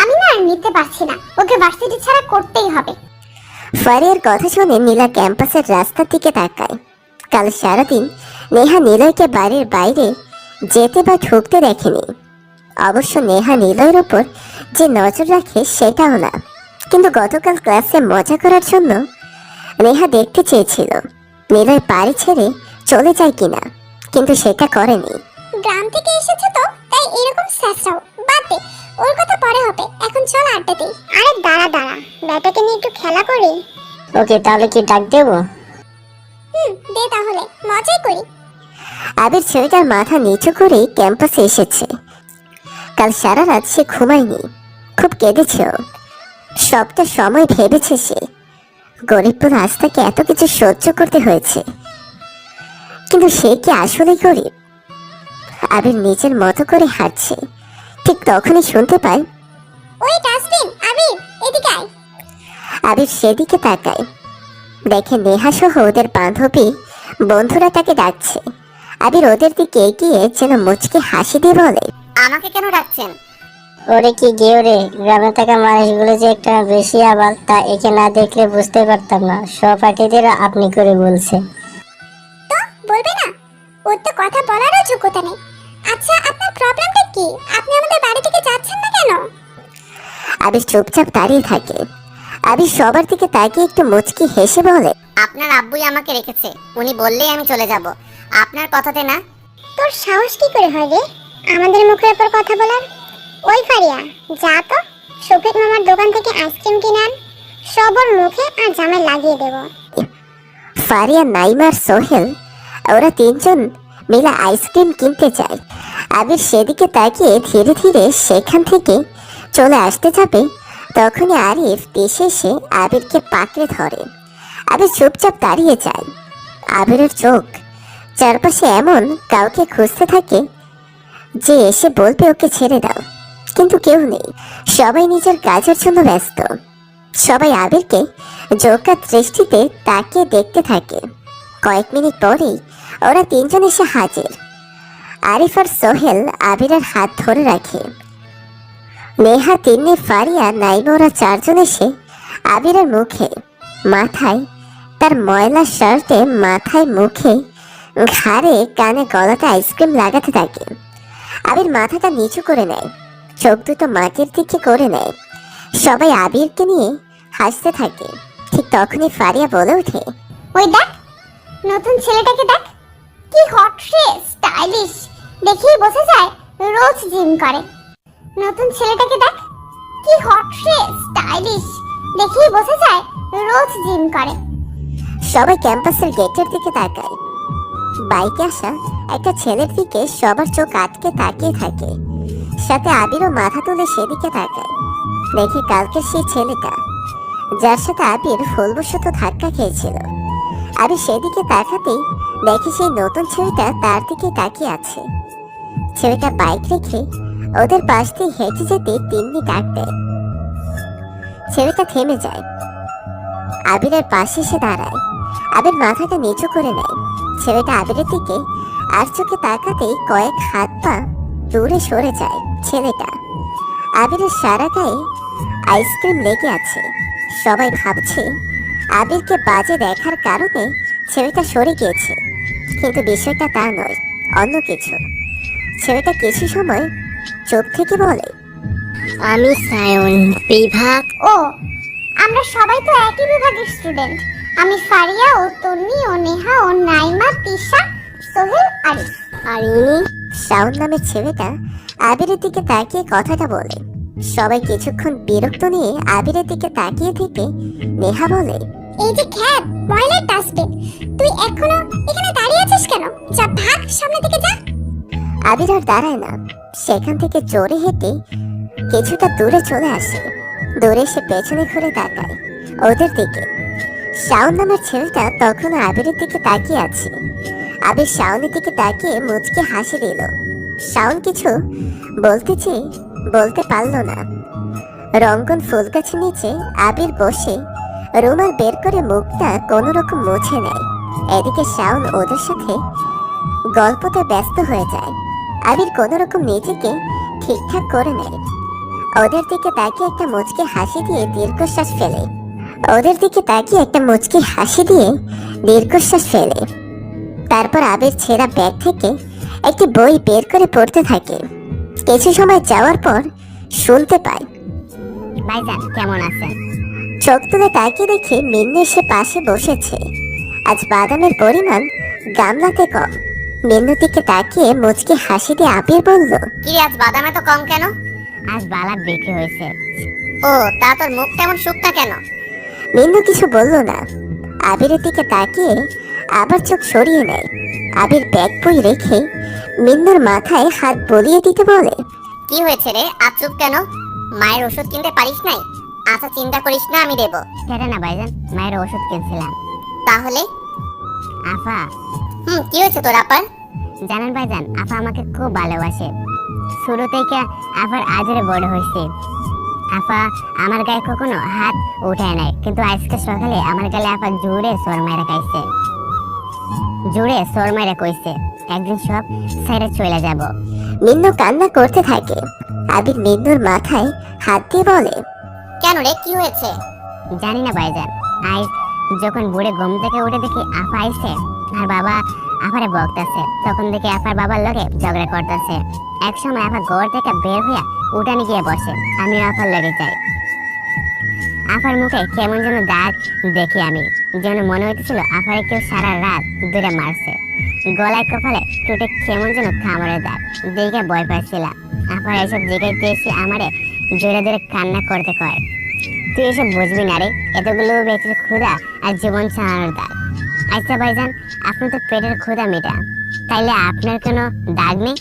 আমি না আর নিতে পারছি না, ওকে ভার্সিটি ছাড়া করতেই হবে। ফারিয়ার কথা শুনে নীলা ক্যাম্পাসের রাস্তার দিকে তাকায়। কাল সারাদিন নেহা নিলয়কে বাড়ির বাইরে যেতে বা ঢুকতে দেখেনি। অবশ্য নেহা নিলয়ের ওপর যে নজর রাখে সেটাও না, কিন্তু গতকাল ক্লাসে মজা করার জন্য নেহা দেখতে চেয়েছিল নিলয় বাড়ি ছেড়ে চলে যায় কিনা, কিন্তু সেটা করেনি। গ্রাম থেকে এসেছে তো তাই এরকম স্যাসরাও, বাদ দে, ওর কথা পরে হবে, এখন চল আড্ডা দিই। আরে দাঁড়া দাঁড়া, ব্যাটাকে নিয়ে একটু খেলা করি। ওকে, তাহলে কি ডাক দেবো? দে তাহলে, মজাই করি। আবির ছেলেটার মাথা নিচু করে ক্যাম্পাসে এসেছে। কাল সারা রাত সে ঘুমায়নি, খুব কেঁদেছে ও। সবটা সময় ভেবেছে সে গরিব বলে আজ তাকে এত কিছু সহ্য করতে হয়েছে, কিন্তু সে কি আসলে গরিব? আবির নিজের মতো করে হাঁটছে, ঠিক তখনই শুনতে পায়, ওই ডাস্টবিন, আবির এদিকে আয়। আবির সেদিকে তাকায়, দেখে নেহা সহ ওদের বান্ধবী বন্ধুরা তাকে ডাকছে। আবির ওদের দিকে এগিয়ে যেন মুচকে হাসি দিয়ে বলে, আমাকে কেন ডাকছেন? ওরে কি গেও রে, গ্রামে থাকা মানুষগুলো যে একটা বেশি আবাল তা একে না দেখলে বুঝতে পারতাম না। সহপাঠীদের আপনি করে বলছে। তো বলবে না, ওর তো কথা বলারও যোগ্যতা নেই। আচ্ছা, আপনার প্রবলেমটা কি? আপনি আমাদের বাড়ি থেকে যাচ্ছেন না কেন? আবির চুপচাপ দাঁড়িয়ে থাকে। আবির সবার দিকে তাকিয়ে একটু মুচকি হেসে বলে, আপনার আব্বুই আমাকে রেখেছে, উনি বললেই আমি চলে যাব। আপনার কথাতে না। তোর সাহস কি করে হয় রে আমাদের মুখের উপর কথা বলার? ওই ফারিয়া, যা তো শফিক মামার দোকান থেকে আইসক্রিম কিনে আন, সব ওর মুখে আর জামে লাগিয়ে দেব। ফারিয়া, নাইমা আর সোহেল ওরা তিনজন মিলে আইসক্রিম কিনতে যায়। আবির সেদিকে তাকিয়ে ধীরে ধীরে সেখান থেকে চলে আসতে যাবে, তখনই আরিফ দেশে এসে আবিরকে পাকড়ে ধরে। আবির চুপচাপ দাঁড়িয়ে যায়। আবিরের চোখ চারপাশে এমন কাউকে খুঁজতে থাকে যে এসে বলবে ওকে ছেড়ে দাও, কিন্তু কেউ নেই। সবাই নিজের কাজের জন্য ব্যস্ত। সবাই আবিরকে জোকার দৃষ্টিতে তাকিয়ে দেখতে থাকে। কয়েক মিনিট পরেই ওরা তিনজন এসে হাজির। আরিফ আর সোহেল আবিরের হাত ধরে রাখে। নেহা, তিন্নি, ফারিয়া, নাইমা ওরা চারজন এসে আবিরের মুখে, মাথায়, তার ময়লা শার্টে, মাথায়, মুখে, ঘাড়ে, কানে, গলাতে আইসক্রিম লাগাতে থাকে। আবির মাথাটা নিচু করে নেয়, চোখ দুটো মাটির দিকে করে নেয়। সবাই আবিরকে নিয়ে হাসতে থাকে। ঠিক তখনই ফারিয়া বলে ওঠে, ওই দেখ, নতুন ছেলেটাকে দেখ, কি হট রে, স্টাইলিশ, দেখেই বোঝা যায় রোজ জিম করে। নতুন ছেলেটাকে দেখ, কি হট রে, স্টাইলিশ, দেখেই বোঝা যায় রোজ জিম করে। সবাই ক্যাম্পাসের গেটের দিকে তাকায়। বাইকে আসা একটা ছেলের দিকে সবার চোখ আটকে তাকিয়ে থাকে। সাথে আবিরও মাথা তুলে সেদিকে তাকায়। দেখে কালকের সেই ছেলেটা যার সাথে আবির ভুলবশত ধাক্কা খেয়েছিল। আবির সেদিকে তাকাতেই দেখে সেই নতুন ছেলেটা তার দিকে তাকিয়ে আছে। ছেলেটা বাইক রেখে ওদের পাশ দিয়ে হেঁটে যেতে তিন্নি ডাক দেয়। ছেলেটা থেমে যায়, আবিরের পাশে এসে দাঁড়ায়। আবির মাথাটা নিচু করে নেয়। ছেলেটা আবিরের দিকে আর চোখে তাকাতেই কয়েক হাত পা দূরে সরে যায় ছেলেটা। আবিরের সারা গায়ে আইসক্রিম লেগে আছে। সবাই ভাবছে আবিরকে বাজে দেখার কারণে ছেলেটা সরে গিয়েছে, কিন্তু বিষয়টা তা নয়, অন্য কিছু। ছেলেটা কিছু সময় চুপ থেকে বলে, আমি সায়ন, বিভাগ। ও, আমরা সবাই তো একই বিভাগের স্টুডেন্ট, আমি ফারিয়া ও তন্নি ও নেহা ও নাইমা তিশা সোহেল আরিফ। আর ইনি শাওন নামের ছেলেটা আবিরের দিকে তাকিয়ে কথাটা বলে। সবাই কিছুক্ষণ বিরক্ত নিয়ে আবিরের দিকে তাকিয়ে থেকে নেহা বলে, এই যে খ্যাত ময়লার ডাস্টবিন, তুই এখনো এখানে দাঁড়িয়ে আছিস কেন? যা ভাগ, সামনে থেকে যা। আবির আর দাঁড়ায় না, সেখান থেকে জোরে হেঁটে কিছুটা দূরে চলে আসে। দূরে এসে পেছনে ঘুরে তাকায় ওদের দিকে। শাওন নামের ছেলেটা তখন আবিরের দিকে তাকিয়ে আছে। আবির শাওনের দিকে তাকিয়ে মুচকে হাসি দিল। শাওন কিছু বলতে চেয়ে বলতে পারল না। রঙ্গন ফুল গাছের নিচে আবির বসে রুমাল বের করে মুখটা কোনো রকম মুছে নেয়। এদিকে শাওন ওদের সাথে গল্পতে ব্যস্ত হয়ে যায়। আবির কোনো রকম নিজেকে ঠিকঠাক করে নেয়। ওদের দিকে তাকিয়ে একটা মুচকি হাসি দিয়ে দীর্ঘশ্বাস ফেলে। তারপর আবির ছেঁড়া ব্যাগ থেকে একটি বই বের করে পড়তে থাকে। কিছু সময় যাওয়ার পর শুনতে পায়, ভাইজান কেমন আছেন? চোখ তুলে তাকিয়ে দেখে মিন্নু এসে পাশে বসেছে। আজ বাদামের পরিমাণ গামলাতে কম। মিন্নুর দিকে তাকিয়ে মুচকি হাসি দিয়ে আবির বলল, কি রে, আজ বাদাম এত কম কেন? আজ বালার বিক্রি হয়েছে। ও, তা তোর মুখটা এমন শুকনা কেন? মিন্নু কিছু বলল না। আবিরের দিকে তাকিয়ে আবার চোখ সরিয়ে নেয়। আবির ব্যাগ বই রেখে মিন্নুর মাথায় হাত বলিয়ে দিতে বলে, কি হয়েছে রে, আজ চুপ কেন? মায়ের ওষুধ কিনতে পারিস নাই? আচ্ছা, চিন্তা করিস না, আমি দেবো। সেটা না ভাইজান, মায়ের ওষুধ কিনছিলাম। তাহলে আফা, কি হয়েছে তোর আপার? জানেন ভাইজান, আফা আমাকে খুব ভালোবাসে। শুরু থেকে আফার আজরে বড় হয়েছে। আফা আমার গায়ে কখনো হাত উঠায় নাই, কিন্তু আজকে সকালে আমার গালে আফা জোরে সর মাইরা খাইছে। জোরে সর মাইরা কইছে, একদিন সব সাইডে চলে যাব। মিন্নু কান্না করতে থাকে। আবির মিন্নুর মাথায় হাত দিয়ে বলে, কেন রে, কি হয়েছে? জানি না ভাইজান, আজ যখন বুড়ে ঘুম থেকে উঠে দেখি আফা আইছে আর বাবা আফারে বকতেছে, তখন দেখি আফার বাবার লগে ঝগড়া করতেছে। এক সময় আফা ঘর থেকে বের হইয়া উঠানে গিয়ে বসে, আমিও আফার লগে যাই। আফার মুখে কেমন যেন দাগ দেখি আমি, যেন মনে হইতেছিল আফারে কেউ সারা রাত ধরে মারছে। গলায় কপালে টুটে কেমন যেন খামড়ের দাগ, দেখে ভয় পাচ্ছিলাম। আফার এসব জিগাইতে এসে আমারে জোরে জোরে কান্না করতে কয়, তুই এসব বুঝবি না রে, এতগুলো বেঁচে ক্ষুধা আর জীবন চালানোর দাগ। আচ্ছা ভাইজান, আপনি তো পেটের ক্ষুধা মেটা, তাইলে আপনার কোনো দাগ নেই?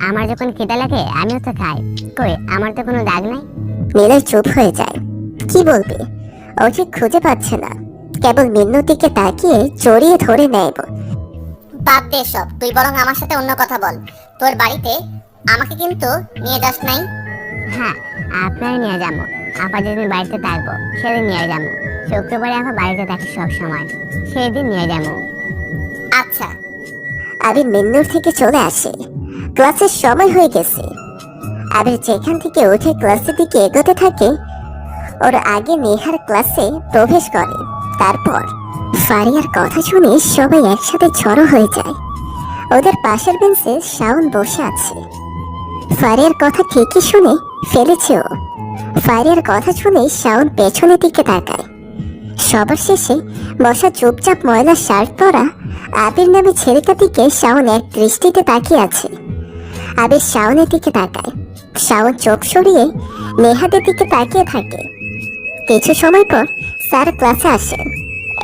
আমার যখন খিদা লাগে আমিও তো খাই, কই আমার তো কোনো দাগ নাই। নিলয় চুপ হয়ে যায়। কি বলবে, ও ঠিক খুঁজে পাচ্ছে না। কেবল মিন্নুর দিকে তাকিয়ে জড়িয়ে ধরে নেয়। বাদ দে সব, তুই বরং আমার সাথে অন্য কথা বল। তোর বাড়িতে আমাকে কিন্তু নিয়ে যাস নাই? হ্যাঁ, আপনারা নিয়ে যাবো। আপা যেদিন বাড়িতে থাকবো সেদিন নিয়ে যাবো। শুক্রবারে আপা বাড়িতে থাকে সব সময়, সেদিন নিয়ে যাবো। আচ্ছা। আবির মিন্নুর থেকে চলে আসে। ক্লাসের সময় হয়ে গেছে। আবির যেখান থেকে উঠে ক্লাসের দিকে এগোতে থাকে, ওর আগে নেহার ক্লাসে প্রবেশ করে। তারপর ফারিয়ার কথা শুনে সবাই একসাথে জড়ো হয়ে যায়। ওদের পাশের বেঞ্চে শাওন বসে আছে। ফারিয়ার কথা ঠিকই শুনে ফেলেছে ও। ফারিয়ার কথা শুনে শাওন পেছনের দিকে তাকায়। সবার শেষে বসা চুপচাপ ময়লা শার্ট পরা আবির নামে ছেলেটার দিকে শাওন এক দৃষ্টিতে তাকিয়ে আছে। আবির শাওনের দিকে তাকায়। শাওন চোখ সরিয়ে নেহাদের দিকে তাকিয়ে থাকে। কিছু সময় পর স্যার ক্লাসে আসেন।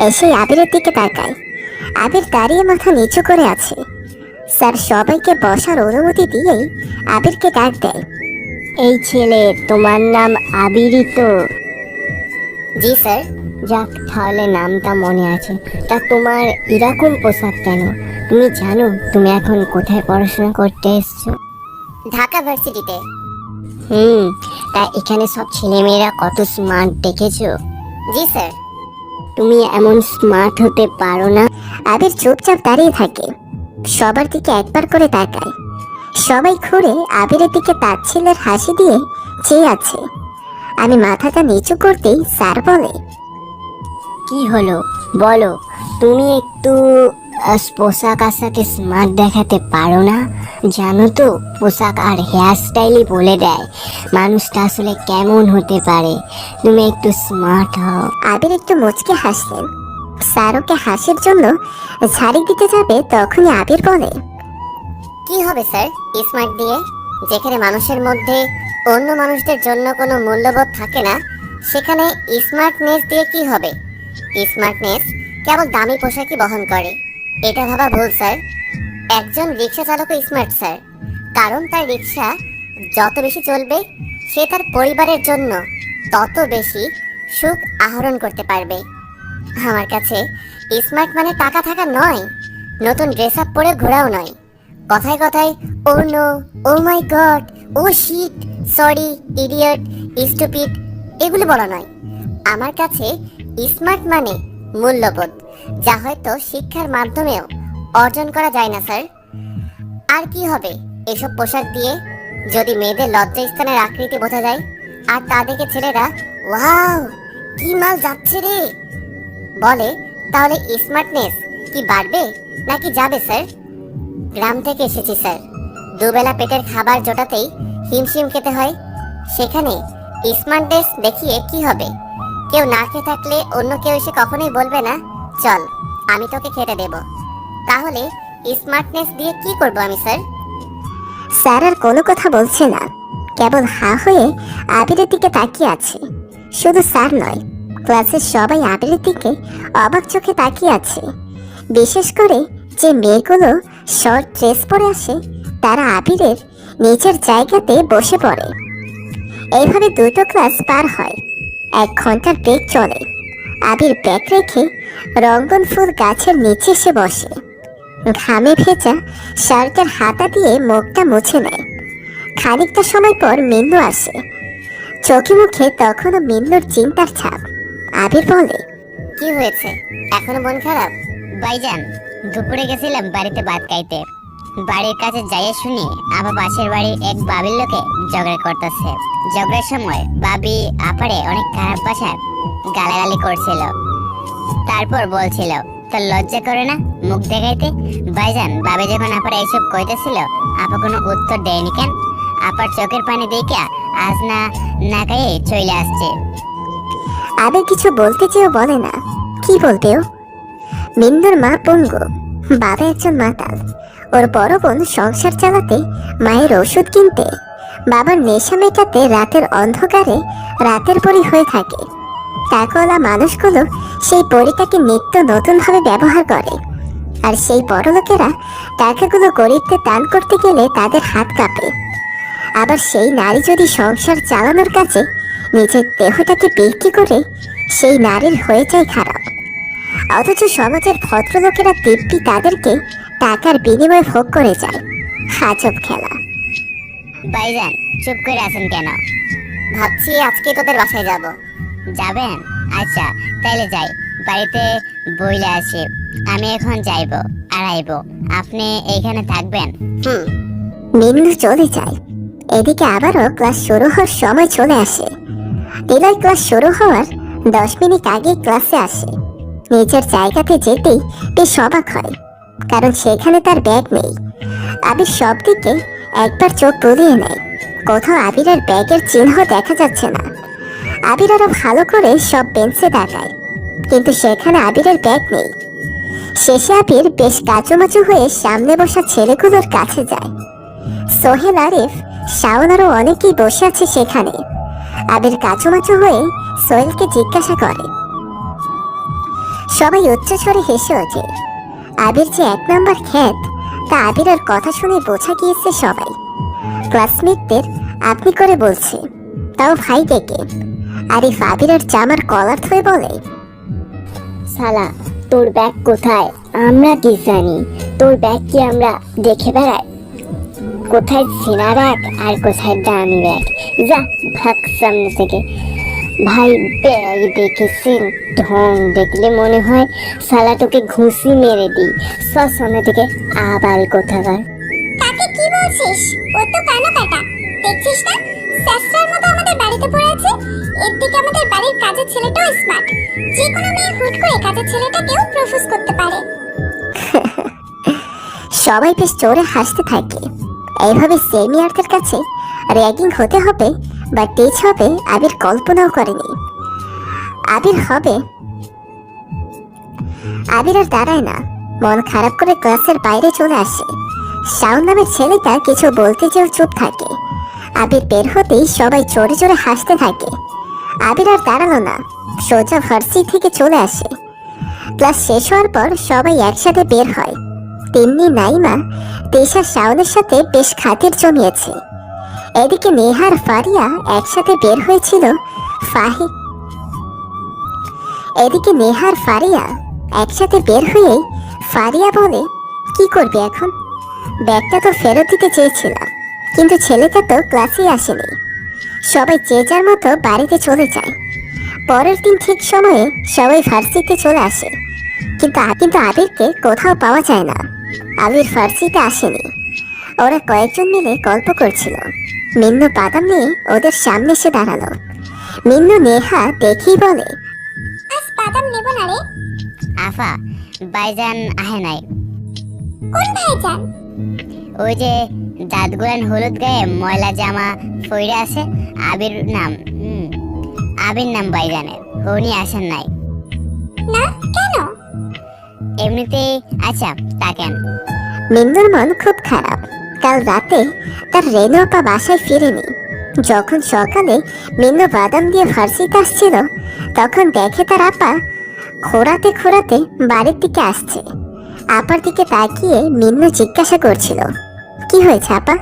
এসে আবিরের দিকে তাকায়। আবির দাঁড়িয়ে মাথা নিচু করে আছে। স্যার সবাইকে বসার অনুমতি দিয়েই আবিরকে ডাক দেয়। এই ছেলে, তোমার নাম আবিরই তো? জি স্যার। যাক, তাহলে নামটা মনে আছে। তা তোমার এরকম পোশাক কেন? তুমি জানো তুমি এখন কোথায় পড়াশোনা করতে এসছো? ঢাকা ভার্সিটিতে। তা এখানে সব ছেলেমেয়েরা কত স্মার্ট দেখেছো? জি স্যার। তুমি এমন স্মার্ট হতে পারো না? আবির চুপচাপ দাঁড়িয়ে থাকে। সবার দিকে একবার করে তাকায়। সবাই ঘুরে আবিরের দিকে তাচ্ছিল্যের হাসি দিয়ে চেয়ে আছে। আমি মাথাটা নিচু করতেই স্যার বলে, কি হলো বলো, তুমি একটু পোশাক আশাকে স্মার্ট দেখাতে পারো না? জানো তো, পোশাক আর হেয়ার স্টাইলই বলে দেয় মানুষটা আসলে কেমন হতে পারে। তুমি একটু স্মার্ট হও। আবির একটু মুচকে হাসলেন। স্যার ওকে হাসির জন্য ঝাড়ি দিতে যাবে, তখনই আবির বলে, কি হবে স্যার স্মার্ট দিয়ে? যেখানে মানুষের মধ্যে অন্য মানুষদের জন্য কোনো মূল্যবোধ থাকে না, সেখানে স্মার্টনেস দিয়ে কি হবে? স্মার্টনেস কেবল দামি পোশাকই বহন করে, এটা ভাবা ভুল স্যার। একজন রিক্সা চালকও স্মার্ট স্যার, কারণ তার রিক্সা যত বেশি চলবে সে তার পরিবারের জন্য তত বেশি সুখ আহরণ করতে পারবে। আমার কাছে স্মার্ট মানে টাকা থাকা নয়, নতুন ড্রেস আপ পরে ঘোরাও নয়, কথায় কথায় ও নো, ও মাই গড, ও শিট, সরি, ইডিয়ট, স্টুপিড এগুলো বলা নয়। আমার কাছে স্মার্ট মানে মূল্যবোধ, যা হয়তো শিক্ষার মাধ্যমেও অর্জন করা যায় না স্যার। আর কি হবে এসব পোশাক দিয়ে, যদি মেয়েদের লজ্জাস্থানের আকৃতি বোঝা যায় আর তা দেখে ছেলেরা ওয়াও কি মাল যাচ্ছে রে বলে, তাহলে স্মার্টনেস কি বাড়বে নাকি যাবে স্যার? গ্রাম থেকে এসেছি স্যার, দুবেলা পেটের খাবার জোটাতেই হিমশিম খেতে হয়। সেখানে স্মার্টনেস দেখিয়ে কি হবে? কেউ না খেয়ে থাকলে অন্য কেউ এসে কখনোই বলবে না চল আমি তোকে খেতে দেব। তাহলে স্মার্টনেস দিয়ে কি করব আমি স্যার? স্যার আর কোনো কথা বলছে না, কেবল হা হয়ে আবিরের দিকে তাকিয়ে আছে। শুধু স্যার নয়, ক্লাসের সবাই আবিরের দিকে অবাক চোখে তাকিয়ে আছে। বিশেষ করে যে মেয়েগুলো শর্ট ড্রেস পরে আসে, তারা আবিরের নিজের জায়গাতে বসে পড়ে। এইভাবে দুটো ক্লাস পার হয়, 1 ঘন্টার ব্রেক চলে। আবির ব্যাগ রেখে রঙ্গন ফুল গাছের নিচে এসে বসে, ঘামে ভেজা শার্টের হাতা দিয়ে মুখটা মুছে নেয়। খানিকটা সময় পর মিন্নু আসে, চোখে মুখে তখনও মিন্নুর চিন্তার ছাপ। আবির বলে, কি হয়েছে, এখনো মন খারাপ? ভাইজান, দুপুরে গেছিলাম বাড়িতে ভাত খাইতে, বাড়ির কাছে যাইয়ে শুনি আবার পাশের বাড়ির এক বাবির লোকে ঝগড়া করতেছে। ঝগড়ার সময় বাবি আপারে অনেক খারাপ ভাষায় গালাগালি করছিল। তারপর বলছিল তোর লজ্জা করে না মুখ দেখাইতে? ভাইজান, বাবি যখন আপারে এইসব কইতেছিল, আপা কোনো উত্তর দেয়নি কেন? আপার চোখের পানি দেখে আজ না খাইয়ে চলে আসছে। আবির কিছু বলতে চেয়েও বলে না, কি বলবে ও? মিন্নুর মা পঙ্গু, বাবা একজন মাতাল। ওর বড় বোন সংসার চালাতে, মায়ের ওষুধ কিনতে, বাবার নেশা মেটাতে রাতের অন্ধকারে রাতের পরী হয়ে থাকে। টাকাওয়ালা মানুষগুলো সেই পরীটাকে নিত্য নতুনভাবে ব্যবহার করে, আর সেই বড় লোকেরা টাকাগুলো গরিবদের দান করতে গেলে তাদের হাত কাঁপে। আবার সেই নারী যদি সংসার চালানোর কাছে নিজের দেহটাকে বিক্রি করে, সেই নারীর হয়ে যায় খারাপ। অথচ সমাজের ভদ্রলোকেরা দিব্যি তাদেরকে টাকার বিনিময়ে ভোগ করে যায়। আজব খেলা। ভাইজান, চুপ করে আছেন কেন? ভাবছি আজকে তোদের বাসায় যাব। যাবেন? আচ্ছা তাইলে যাই, বাড়িতে বইলে আসি। আমি এখন যাইব আর আইব, আপনি এইখানে থাকবেন? মিন্নু চলে যায়। এদিকে আবারও ক্লাস শুরু হওয়ার সময় চলে আসে। নিলয় ক্লাস শুরু হওয়ার 10 মিনিট আগে ক্লাসে আসে। নিজের জায়গাতে যেতেই বেশ অবাক হয়, কারণ সেখানে তার ব্যাগ নেই। আবির সব দিকে একবার চোখ বুলিয়ে নেয়, কোথাও আবিরের ব্যাগের চিহ্ন দেখা যাচ্ছে না। আবির আরো ভালো করে সব বেঞ্চে তাকায়, কিন্তু সেখানে আবিরের ব্যাগ নেই। শেষে আবির বেশ কাচুমাচু হয়ে সামনে বসা ছেলেগুলোর কাছে যায়। সোহেল, আরিফ, শাওন আরো অনেকেই বসে আছে সেখানে। আবির কাচুমাচু হয়ে সোহেলকে জিজ্ঞাসা করে। সবাই উচ্চস্বরে হেসে ওঠে। আবির যে 1 নম্বর খ্যাত, তা আবিরের কথা শুনে বোঝা গিয়েছে সবাই। ক্লাসমেটদের আপনি করে বলছে, তাও ভাই ডেকে। আরিফ আবিরের জামার কলার ধরে বলে, শালা তোর ব্যাগ কোথায়? আমরা কি জানি তোর ব্যাগ কি আমরা দেখে বেড়াই? কোথায় ছেঁড়া ব্যাগ আর কোথায় দামি ব্যাগ? যা ভাগ সামনে থেকে। ভাই ব্যাগ দেখেছেন? ঢং দেখলে মনে হয় শালা তোকে ঘুষি মেরে দিই। সব সামনে থেকে আবার কোথাকার। তাকে কি বলছিস? ও তো কানা কাটা, দেখছিস না স্যাসরার মতো আমাদের বাড়িতে পড়ে আছে। এর দিকে আমাদের বাড়ির কাজের ছেলেটাও স্মার্ট, যে কোনো মেয়ে হুট করে কাজের ছেলেটাকেও প্রপোজ করতে পারে। সবাই বেশ জোরে হাসতে থাকে। এইভাবে সিনিয়রদের কাছে র্যাগিং হতে হবে বা টিচ হবে আবির কল্পনাও করেনি। আবির হবে আবির আর দাঁড়ায় না, মন খারাপ করে ক্লাসের বাইরে চলে আসে। শাওন নামের ছেলেটা কিছু বলতে যেও চুপ থাকে। আবির বের হতেই সবাই জোরে জোরে হাসতে থাকে। আবির আর দাঁড়ালো না, সোজা ভার্সিটি থেকে চলে আসে। ক্লাস শেষ হওয়ার পর সবাই একসাথে বের হয়। তিন্নি, নাইমা, তিশা শাওনের সাথে বেশ খাতির জমিয়েছে। এদিকে নেহা আর ফারিয়া একসাথে বের হয়েছিল একসাথে বের হয়েই ফারিয়া বলে, কি করবি এখন? ব্যাগটা তো ফেরত দিতে চেয়েছিলাম, কিন্তু ছেলেটা তো ক্লাসেই আসেনি। সবাই যে যার মতো বাড়িতে চলে যায়। পরের দিন ঠিক সময়ে সবাই ভার্সিটিতে চলে আসে, কিন্তু আবিরকে কোথাও পাওয়া যায় না। আবির ভার্সিটিতে আসেনি। ওরা কয়েকজন মিলে গল্প করছিল। মিন্নু বাদাম নিয়ে ওদের সামনে এসে দাঁড়ালো। মিন্নু নেহা দেখেই বলে, আজ বাদাম নেব না রে। আফা, ভাইজান আহে নাই। কোন ভাইজান? ওই যে দাঁতগুলান হলুদ গায়ে ময়লা জামা পইরা আছে, আবির নাম ভাইজানের, উনি আসেন নাই। না, কেন? এমনিতেই। আচ্ছা তাকেন। মিন্নুর মন খুব খারাপ। কাল রাতে তার রেনু আপা বাসায় ফিরেনি। যখন সকালে মিন্নু বাদাম দিয়ে ভার্সিটিতে আসছিল, তখন দেখে তার আপা খোঁড়াতে খোঁড়াতে বাড়ির দিকে আসছে। আপার দিকে তাকিয়ে মিন্নু জিজ্ঞাসা করছিল, কি হয়েছে আপা?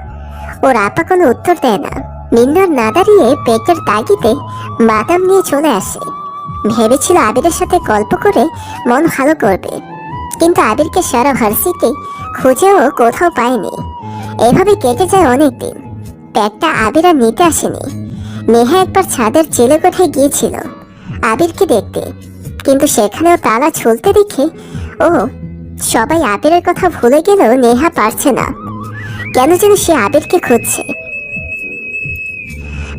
ওর আপা কোনো উত্তর দেয় না। মিন্নুর না দাঁড়িয়ে পেটের তাগিদে বাদাম নিয়ে চলে আসে। ভেবেছিল আবিরের সাথে গল্প করে মন ভালো করবে, কিন্তু আবিরকে সারা ভার্সিটি খুঁজেও কোথাও পায়নি। এভাবে কেটে যায় অনেক দিন। ব্যাগটা আবির আর নিতে আসেনি। নেহা একবার ছাদের চিলেকোঠায় গিয়েছিল আবিরকে দেখতে, কিন্তু সেখানেও তালা ঝুলতে দেখে সবাই আবিরের কথা ভুলে গেলেও নেহা পারছে না, কেন যেন সে আবিরকে খুঁজছে।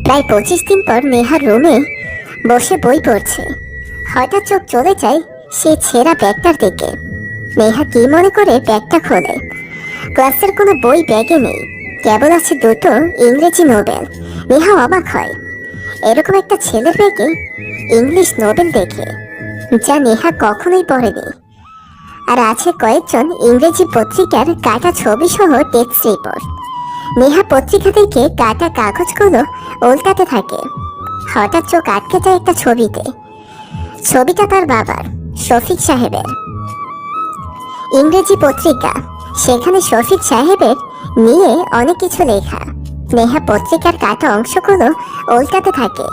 প্রায় 25 দিন পর নেহার রুমে বসে বই পড়ছে। হঠাৎ চোখ চলে যায় সেই ছেঁড়া ব্যাগটার দিকে। নেহা কি মনে করে ব্যাগটা খোলে। ক্লাসের কোনো বই ব্যাগে নেই, কেবল আছে দুটো ইংরেজি নোবেল। নেহা অবাক হয় এরকম একটা ছেলের ব্যাগে ইংলিশ নোবেল দেখে, যা নেহা কখনোই পড়েনি। আর আছে কয়েকজন ইংরেজি পত্রিকার কাটা ছবি সহ টেক্সট রিপোর্ট। নেহা পত্রিকা থেকে কাটা কাগজগুলো উল্টাতে থাকে। হঠাৎ চোখ আটকে যায় একটা ছবিতে। ছবিটা তার বাবার, শফিক সাহেবের। ইংরেজি পত্রিকা, সেখানে শফিক সাহেবের নিয়ে অনেক কিছু লেখা। নেহা পত্রিকার কাটা অংশগুলো উল্টাতে থাকে।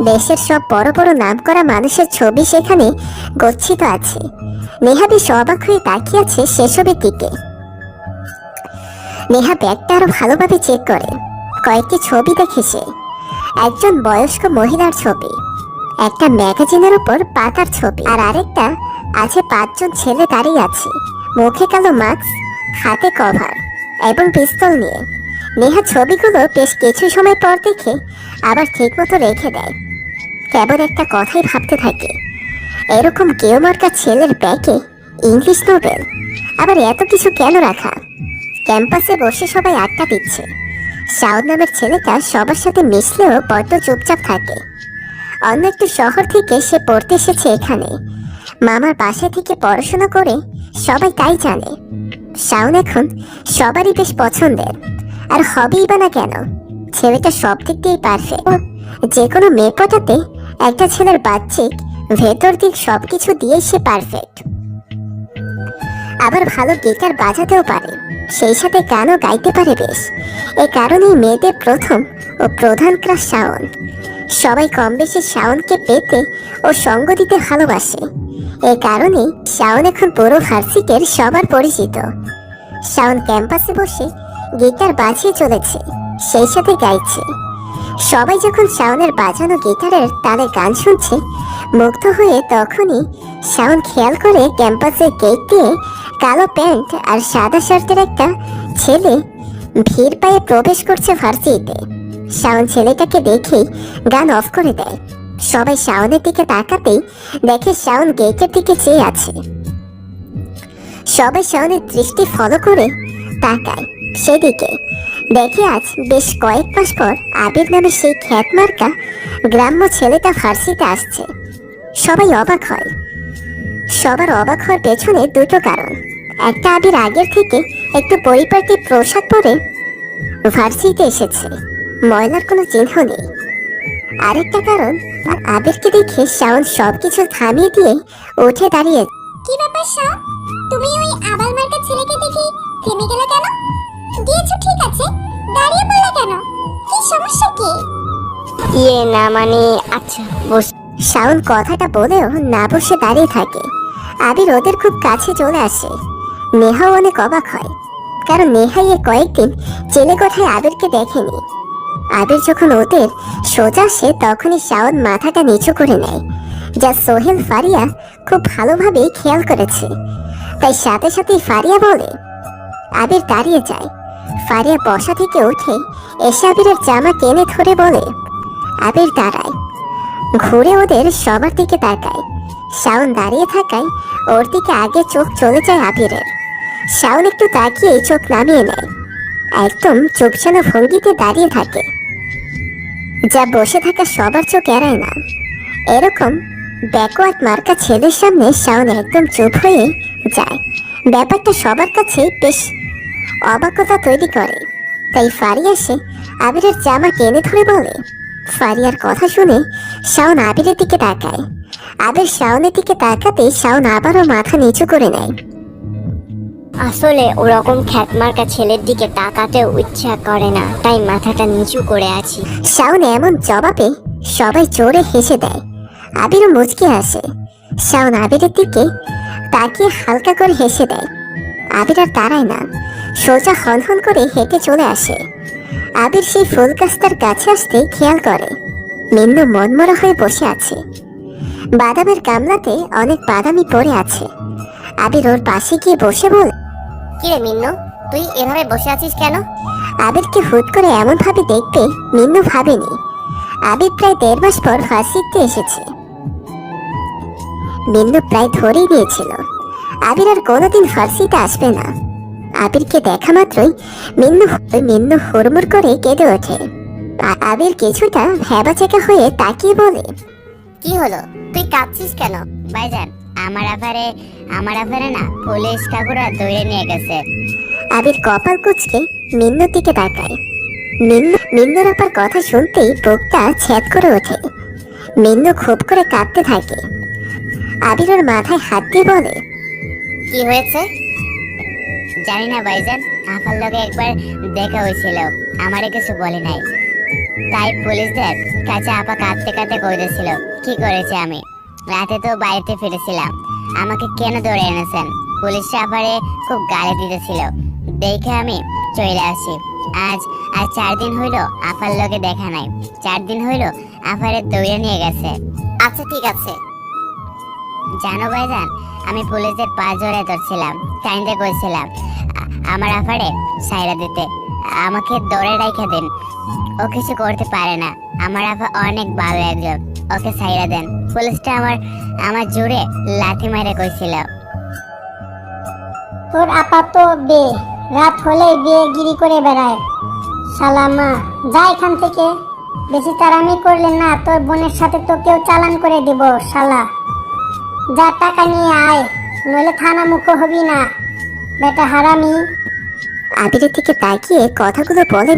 দেশের সব বড় বড় নামকরা মানুষের ছবি সেখানে গচ্ছিত আছে। নেহা বেশ অবাক হয়ে তাকিয়ে আছে সেসবের দিকে। নেহা ব্যাগটা আরো ভালোভাবে চেক করে। কয়েকটি ছবি দেখে সে। একজন বয়স্ক মহিলার ছবি, একটা ম্যাগাজিনের উপর পাতার ছবি, আর আরেকটা আছে 5 জন ছেলে দাঁড়িয়ে আছে, মুখে কালো মাস্ক, হাতে কভার এবং পিস্তল নিয়ে। নেহা ছবিগুলো বেশ কিছু সময় পর দেখে আবার ঠিক মতো রেখে দেয়। কেবল একটা কথাই ভাবতে থাকে, এরকম কেউ মার্কা ছেলের ব্যাগে ইংলিশ নোবেল, আবার এত কিছু কেন রাখা? ক্যাম্পাসে বসে সবাই আড্ডা দিচ্ছে। শাওন নামের ছেলেটা সবার সাথে মিশলেও বড্ড চুপচাপ থাকে। অন্য একটু শহর থেকে সে পড়তে এসেছে এখানে। মামার বাসা থেকে পড়াশোনা করে, সবাই তাই জানে। শাওন এখন সবারই বেশ পছন্দের, আর হবেই বা না কেন? ছেলেটা সব দিক দিয়েই পারফেক্ট। যে কোনো মেয়ে পটাতে একটা ছেলের বাহ্যিক ভেতর দিক সবকিছু দিয়ে সে পারফেক্ট। আবার ভালো গিটার বাজাতেও পারে, সেই সাথে গানও গাইতে পারে বেশ। এ কারণেই মেয়েদের প্রথম ও প্রধান ক্রাশ শাওন। সবাই কম বেশি শাওনকে পেতে ও সঙ্গ দিতে ভালোবাসে। এ কারণেই শাওন এখন পুরো ভার্সিটির সবার পরিচিত। শাওন ক্যাম্পাসে বসে গিটার বাজিয়ে চলেছে, সেই সাথে গাইছে। সবাই যখন শাওনের বাজানো গিটারের তালে গান শুনছে মুগ্ধ হয়ে, তখনই শাওন খেয়াল করে ক্যাম্পাসের গেট দিয়ে কালো প্যান্ট আর সাদা শার্টের একটা ছেলে ভিড় পায়ে প্রবেশ করছে ভার্সিটিতে। শাওন ছেলেটাকে দেখেই গান অফ করে দেয়। সবাই শাওনের দিকে তাকাতেই দেখে শাওন গেটের দিকে চেয়ে আছে। সবাই শাওনের দৃষ্টি ফলো করে তাকায় সেদিকে। দেখে আজ বেশ কয়েক মাস পর আবির নামে সেই খ্যাতমার্কা গ্রাম্য ছেলেটা ভার্সিটিতে আসছে। সবাই অবাক হয়। সবার অবাক হওয়ার পেছনে দুটো কারণ। একটা, আবির আগের থেকে একটু পরিপাটি পোশাক পরে ভার্সিটিতে এসেছে, ময়লার কোনো চিহ্ন নেই। আরেকটা কারণ, আবিরকে দেখে শাওন সবকিছু থামিয়ে দিয়ে উঠে দাঁড়িয়ে। কি ব্যাপার শাওন, তুমি ওই আবাল মার্কা ছেলেকে দেখে থেমে গেলে কেন? গিয়েছো ঠিক আছে, দাঁড়িয়ে পড়লে কেন? কি সমস্যা কি? না মানে আচ্ছা বস। শাওন কথাটা বলেও না বসে দাঁড়িয়ে থাকে। আবির ওদের খুব কাছে চলে আসে। নেহাও অনেক অবাক হয়, কারণ নেহাই এর কয়েকদিন জেলে কোঠায় আবিরকে দেখেনি। আবির যখন ওদের সোজা আসে তখনই শাওন মাথাটা নিচু করে নেয়, যা সোহেল ফারিয়া খুব ভালোভাবে খেয়াল করেছে। তাই সাথে সাথেই ফারিয়া বলে। আবির দাঁড়িয়ে যায়। ফারিয়া বসা থেকে উঠে এসে আবিরের জামা টেনে ধরে বলে। আবির দাঁড়ায়, ঘুরে ওদের সবার দিকে তাকায়। শাওন দাঁড়িয়ে থাকায় ওর দিকে আগে চোখ চলে যায় আবিরের। শাওন একটু তাকিয়ে চোখ নামিয়ে নেয়, একদম চুপচানো ভঙ্গিতে দাঁড়িয়ে থাকে, যা বসে থাকা সবার চোখ এড়ায় না। এরকম ব্যাকওয়ার্ড মার্কা ছেলের সামনে শাওন একদম চুপ হয়ে যায়। ব্যাপারটা সবার কাছে বেশ অবাকতা তৈরি করে। তাই ফারিয়া এসে আবিরের জামা টেনে ধরে বলে। ফারিয়ার কথা শুনে শাওন আবিরের দিকে তাকায়। আবির শাওনের দিকে তাকাতেই শাওন আবারও মাথা নিচু করে নেয়। আসলে ওরকম খ্যাতমার্কা ছেলের দিকে তাকাতেও ইচ্ছা করে না, তাই মাথাটা নিচু করে আছি। শাওন এমন জবাবে সবাই জোরে হেসে দেয়। আবিরও মুচকি আসে। শাওন আবিরের দিকে তাকিয়ে হালকা করে হেসে দেয়। আবির আর দাঁড়ায় না, সোজা হনহন করে হেঁটে চলে আসে। আবির সেই ফুল গাছটার কাছে আসতে খেয়াল করে মিন্নু মনমরা হয়ে বসে আছে। বাদামের গামলাতে অনেক বাদামি পড়ে আছে। আবির ওর পাশে গিয়ে বসে বলে। কি রে মিন্নু, তুই এভাবে বসে আছিস কেন? আবিরকে হুট করে এমন ভাবে দেখবে মিন্নু ভাবেনি। আবির প্রায় 1.5 মাস পর ভার্সিটিতে এসেছে। মিন্নু প্রায় ধরেই নিয়েছিল আবির আর কোনোদিন ভার্সিটিতে আসবে না। আবিরকে দেখা মাত্রই মিন্নু হুড়মুড় করে কেঁদে ওঠে। আবির কিছুটা ভ্যাবাচেকা হয়ে তাকিয়ে বলে। কি হলো, তুই কাঁদছিস কেন? ভাইজান, আমার আফারে না পুলিশ কাকুরা ধরে নিয়ে গেছে। আবির কপাল কুঁচকে মিন্নুর দিকে তাকায়। মিন্নুর আপার কথা শুনতেই বুকটা ছেদ করে ওঠে। মিন্নু খুব করে কাঁদতে থাকে। আবির ওর মাথায় হাত দিয়ে বলে। কি হয়েছে? জানি না ভাইজান, আফার লগে একবার দেখা হয়েছিল, আমারে কিছু বলে নাই। তাই পুলিশদের কাছে আপা কাঁদতে কাঁদতে কইতেছিল কি করেছে আমি। রাতে তো বাড়িতে ফিরেছিলাম, আমাকে কেন ধরে এনেছেন? পুলিশরা আপারে খুব গালি দিতেছিল, দেখে আমি চলে আসি। আজ 4 দিন হইল আপার লগে দেখা নাই। 4 দিন হইল আপারে দৌড়ে নিয়ে গেছে। আচ্ছা ঠিক আছে। জানো ভাইজান, আমি পুলিশের পা জড়ে ধরছিলাম, কাইন্দে কইছিলাম আমার আফারে সাইরা দিতে, আমাকে দৌড়ে রাইখা দেন। ও কিছু করতে পারে না, আমার আফা অনেক ভালো একজন, ওকে সাইরা দেন। পুলিশটা আমার জোরে লাথি মারে কইছিল। তোর আপা তো রাত হলে বিয়ে গিরি করে বেড়ায়। শালামা, যা এখান থেকে। বেশি তাড়ামি করলে না তোর বোনের সাথে তোকেও চালান করে দিব শালা। যা টাকা নিয়ে আয়, নইলে থানা মুখো হবি না, বেটা হারামি। আবিরের দিকে তাকিয়ে কথাগুলো বলে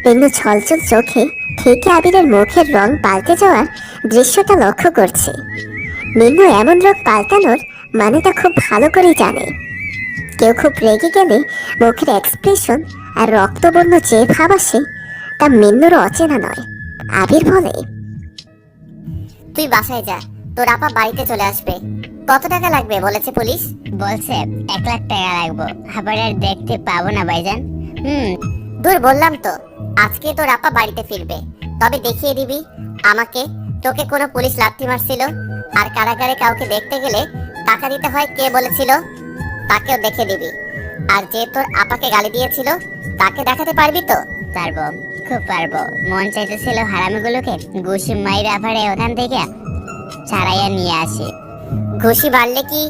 মিন্নু ছলছল চোখে থেকে আবিরের মুখের রং পাল্টে যাওয়ার দৃশ্যটা লক্ষ্য করছে। মিন্নু এমন রং পাল্টানোর মানেটা খুব ভালো করেই জানে। কেউ খুব রেগে গেলে মুখের এক্সপ্রেশন আর রক্তবর্ণ যে ভাব আসে তা মিন্নুর অচেনা নয়। আবির বলে। তুই বাসায় যা, তোর আপা বাড়িতে চলে আসবে। কত টাকা লাগবে বলেছে পুলিশ? বলছে 1 লাখ টাকা লাগবে। আবার আর দেখতে পাবো না ভাইজান। দূর, বললাম তো আজকে তোর আপা বাড়িতে ফিরবে, তবে দেখিয়ে দিবি আমাকে তোকে কোনো পুলিশ লাথি মারছিল। আর কারাগারে কাউকে দেখতে গেলে টাকা দিতে হয় কে বলেছিল তাকেও দেখে দিবি। আর যে তোর আপাকে গালি দিয়েছিল তাকে দেখাতে পারবি তো? পারবো, খুব পারবো। মন চাইতেছিল হারামিগুলোকে ঘুষি মাইরে আফারে ওখান থেকে ছাড়াইয়া নিয়ে আসি। ঘুষি মারলে কি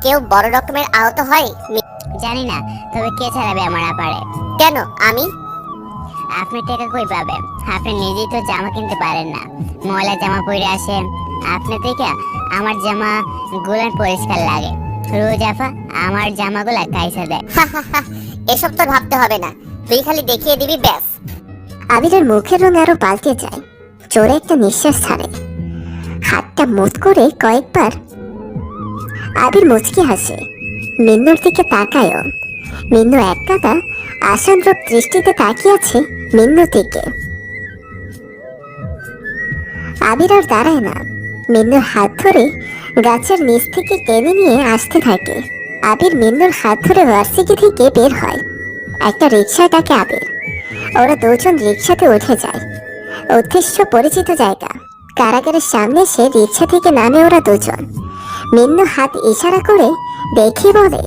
কেউ বড় রকমের আহত হয়? জানি না, তবে কে ছাড়াবে আমার আপারে? কেন আমি? আপনি টাকা কই পাবেন? আপনি নিজেই তো জামা কিনতে পারেন না, ময়লা জামা পরে আসেন। আপনি থেকে আমার জামা গুলান পরিষ্কার লাগে। রোজ আফা আমার জামাগুলা কাইসা দেয়। এসব তো ভাবতে হবে না, তুই খালি দেখিয়ে দিবি ব্যাস। আবিরের মুখের রং আরো পাল্টে যায়। জোরে একটা নিঃশ্বাস ছাড়ে, হাতটা মুট করে কয়েকবার। আবির মুচকি হাসে, মিন্নুর দিকে তাকায়ও। মিন্নু এক কাদা আশান্দ্রপ দৃষ্টিতে তাকিয়ে আছে মিন্নুর দিকে। আবির আর দাঁড়ায় না, মিন্নুর হাত ধরে গাছের নিচ থেকে টেনে নিয়ে আসতে থাকে। আবির মিন্নুর হাত ধরে ভার্সিটি থেকে বের হয়। একটা রিক্সা ডাকে আবির। ওরা দুজন রিক্সাতে উঠে যায়। উদ্দেশ্য পরিচিত জায়গা। কারাগারের সামনে এসে রিক্সা থেকে নামে ওরা দুজন। মিন্নু হাত ইশারা করে দেখি বলে,